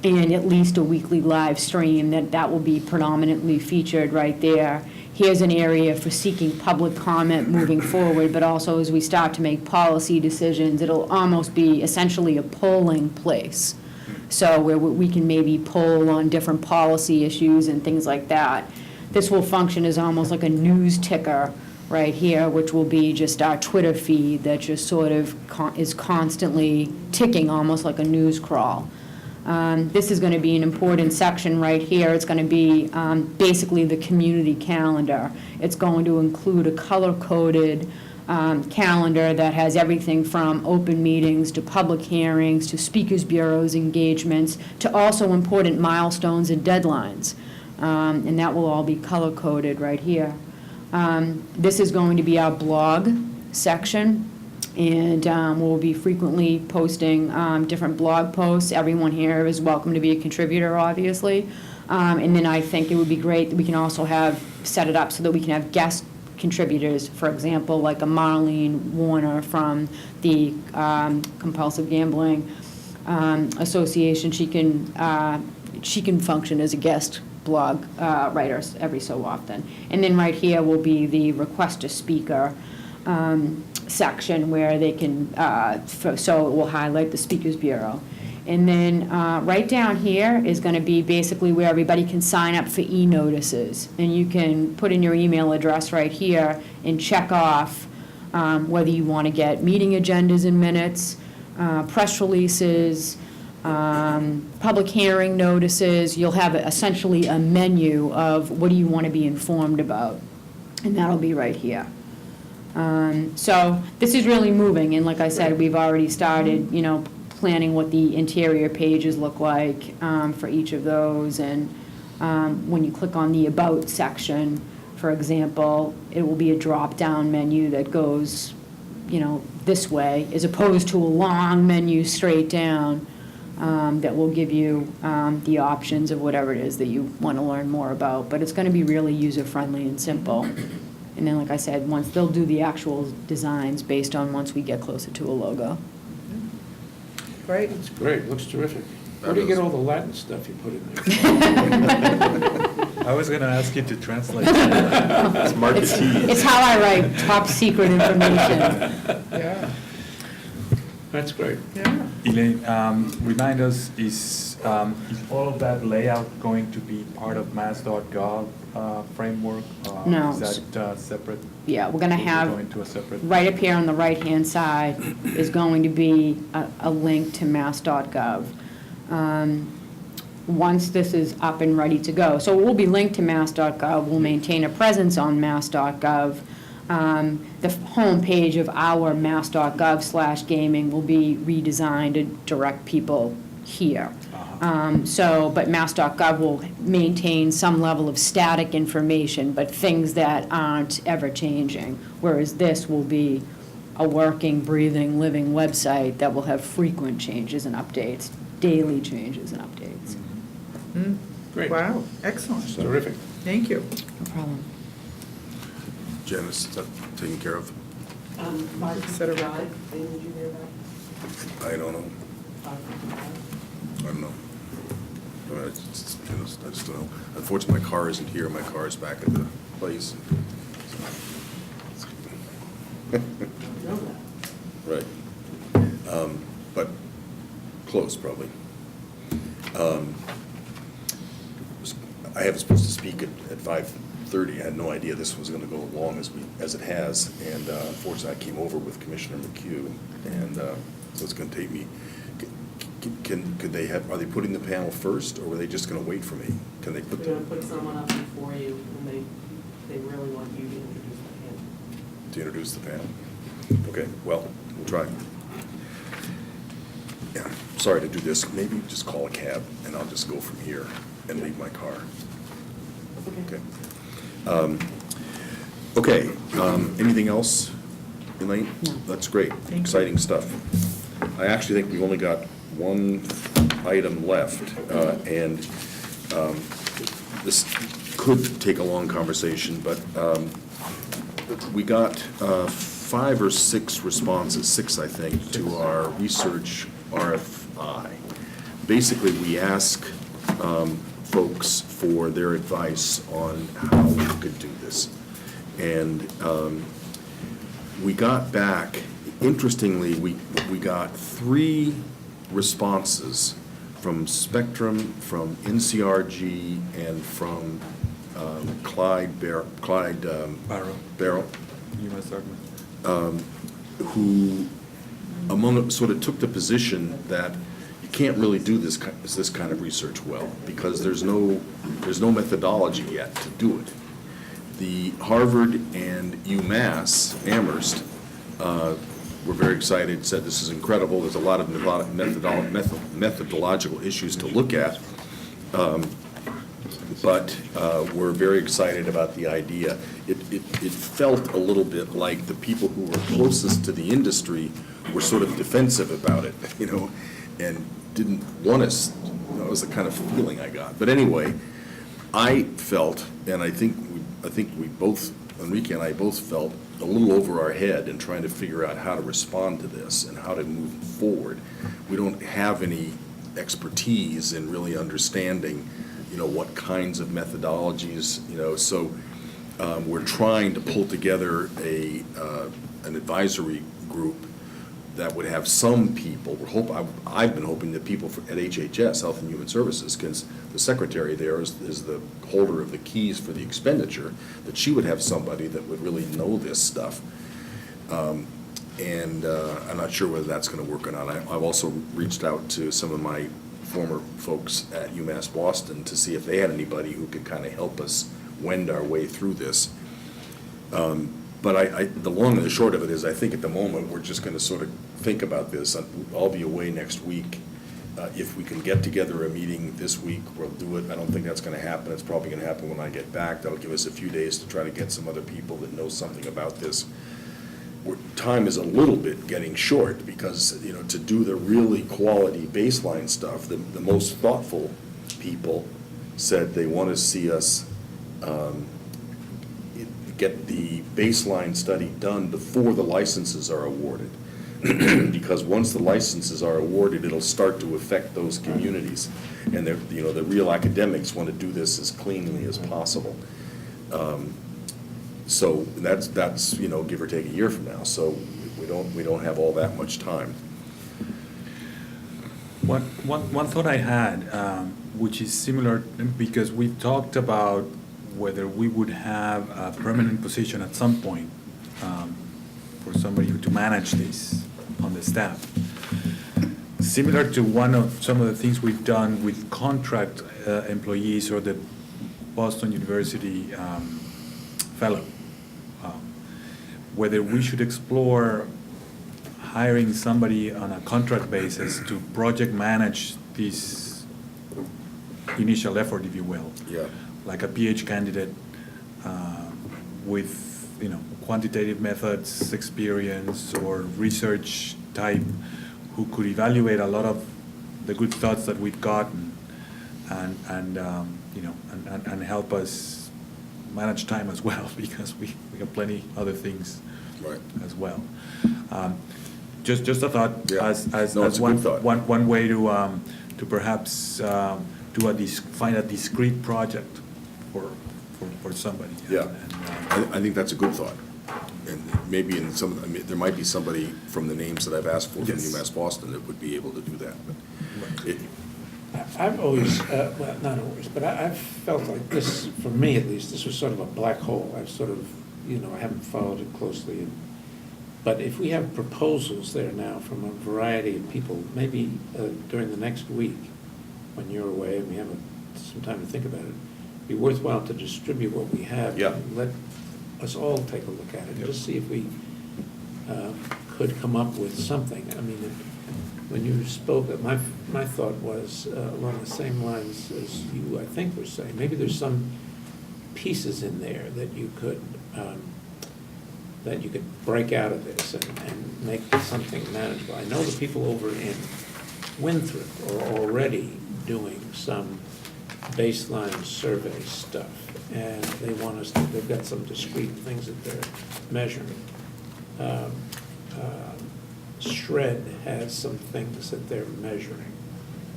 at least a weekly live stream that will be predominantly featured right there. Here's an area for seeking public comment moving forward, but also as we start to make policy decisions, it'll almost be essentially a polling place. So where we can maybe poll on different policy issues and things like that. This will function as almost like a news ticker right here, which will be just our Twitter feed that just sort of is constantly ticking, almost like a news crawl. This is going to be an important section right here. It's going to be basically the community calendar. It's going to include a color-coded calendar that has everything from open meetings to public hearings to speakers bureaus engagements to also important milestones and deadlines. And that will all be color-coded right here. This is going to be our blog section. And we'll be frequently posting different blog posts. Everyone here is welcome to be a contributor, obviously. And then I think it would be great that we can also set it up so that we can have guest contributors, for example, like a Marlene Warner from the Compulsive Gambling Association. She can function as a guest blog writer every so often. And then right here will be the request a speaker section where they can, so it will highlight the Speakers Bureau. And then right down here is going to be basically where everybody can sign up for e-notices. And you can put in your email address right here and check off whether you want to get meeting agendas and minutes, press releases, public hearing notices. You'll have essentially a menu of what do you want to be informed about. And that'll be right here. So this is really moving, and like I said, we've already started, planning what the interior pages look like for each of those. And when you click on the About section, for example, it will be a drop-down menu that goes, this way, as opposed to a long menu straight down that will give you the options of whatever it is that you want to learn more about. But it's going to be really user-friendly and simple. And then, like I said, once they'll do the actual designs based on once we get closer to a logo. Great. It's great, looks terrific. Where do you get all the Latin stuff you put in there? I was going to ask you to translate. It's marketing. It's how I write top secret information. Yeah. That's great. Yeah. Elaine, remind us, is all of that layout going to be part of mass.gov framework? No. Is that separate? Yeah, we're going to have, Going to a separate? right up here on the right-hand side is going to be a link to mass.gov. Once this is up and ready to go. So it will be linked to mass.gov. We'll maintain a presence on mass.gov. The home page of our mass.gov/gaming will be redesigned to direct people here. But mass.gov will maintain some level of static information, but things that aren't ever changing, whereas this will be a working, breathing, living website that will have frequent changes and updates, daily changes and updates. Great. Wow, excellent. Terrific. Thank you. No problem. Janice, is that taken care of? Mark, Set it up. Drive, when did you hear about? I don't know. 555? I don't know. I just don't know. Unfortunately, my car isn't here. My car is back at the place. Know that. Right. But close, probably. I was supposed to speak at 5:30. I had no idea this was going to go along as it has, and unfortunately, I came over with Commissioner McHugh, and so it's going to take me. Are they putting the panel first, or were they just going to wait for me? Can they put? They're gonna put someone up before you, and they really want you to introduce the panel. To introduce the panel? Okay, well, we'll try. Yeah, sorry to do this. Maybe just call a cab, and I'll just go from here and leave my car. Okay. Okay, anything else? Elaine? No. That's great, Thank you. exciting stuff. I actually think we've only got one item left, and this could take a long conversation, but we got 5 or 6 responses, 6, I think, to our research RFI. Basically, we ask folks for their advice on how we could do this. And we got back, interestingly, we got 3 responses from Spectrum, from NCRG, and from Clyde Barrow, U.S. Government. who sort of took the position that you can't really do this kind of research well, because there's no methodology yet to do it. The Harvard and UMass, Amherst, were very excited, said this is incredible, there's a lot of methodological issues to look at, but we're very excited about the idea. It felt a little bit like the people who were closest to the industry were sort of defensive about it, and didn't want us. That was the kind of feeling I got. But anyway, I felt, and I think we both, Enrique and I both felt a little over our head in trying to figure out how to respond to this and how to move forward. We don't have any expertise in really understanding, what kinds of methodologies, so we're trying to pull together an advisory group that would have some people. I've been hoping that people at HHS, Health and Human Services, because the secretary there is the holder of the keys for the expenditure, that she would have somebody that would really know this stuff. And I'm not sure whether that's going to work or not. I've also reached out to some of my former folks at UMass Boston to see if they had anybody who could kind of help us wend our way through this. But the long and the short of it is, I think at the moment, we're just going to sort of think about this. I'll be away next week. If we can get together a meeting this week, we'll do it. I don't think that's going to happen. It's probably going to happen when I get back. That'll give us a few days to try to get some other people that know something about this. Time is a little bit getting short because, to do the really quality baseline stuff, the most thoughtful people said they want to see us get the baseline study done before the licenses are awarded. Because once the licenses are awarded, it'll start to affect those communities. And the real academics want to do this as cleanly as possible. So that's give or take a year from now. So we don't have all that much time. One thought I had, which is similar, because we've talked about whether we would have a permanent position at some point for somebody to manage this on the staff. Similar to some of the things we've done with contract employees or the Boston University fellow, whether we should explore hiring somebody on a contract basis to project manage this initial effort, if you will. Yeah. Like a PhD candidate with, quantitative methods experience or research type, who could evaluate a lot of the good thoughts that we've gotten and help us manage time as well, because we have plenty other things Right. as well. Just a thought, Yeah. as No, it's a one good thought. one way to perhaps find a discrete project for somebody. Yeah. And, I think that's a good thought. And maybe there might be somebody from the names that I've asked for from Yes. UMass Boston that would be able to do that. But I've always, well, not always, but I've felt like this, for me at least, this was sort of a black hole. I've sort of, I haven't followed it closely. But if we have proposals there now from a variety of people, maybe during the next week, when you're away and we have some time to think about it, it'd be worthwhile to distribute what we have. Yeah. And let us all take a look at it, Yep. just see if we could come up with something. I mean, when you spoke, my thought was along the same lines as you, I think, were saying. Maybe there's some pieces in there that you could that you could break out of this and make something manageable. I know the people over in Winthrop are already doing some baseline survey stuff, and they want us to, they've got some discrete things that they're measuring. Shred has some things that they're measuring.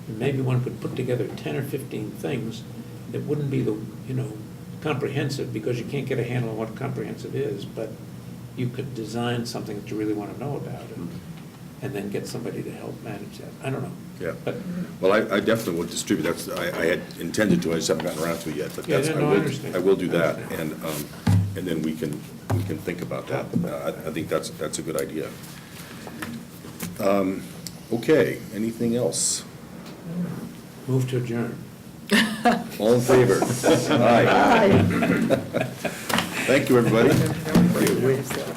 And maybe one could put together 10 or 15 things that wouldn't be the, comprehensive, because you can't get a handle on what comprehensive is, but you could design something that you really want to know about it, and then get somebody to help manage that. I don't know. Yeah. But, Well, I definitely will distribute, I had intended to, I just haven't gotten around to it yet, but Yeah, that's, no, I understand. I will do that, I and then we can think about that. I think that's a good idea. Okay, anything else? move to adjourn. All in favor? Aye. Thank you, everybody. Wait a second.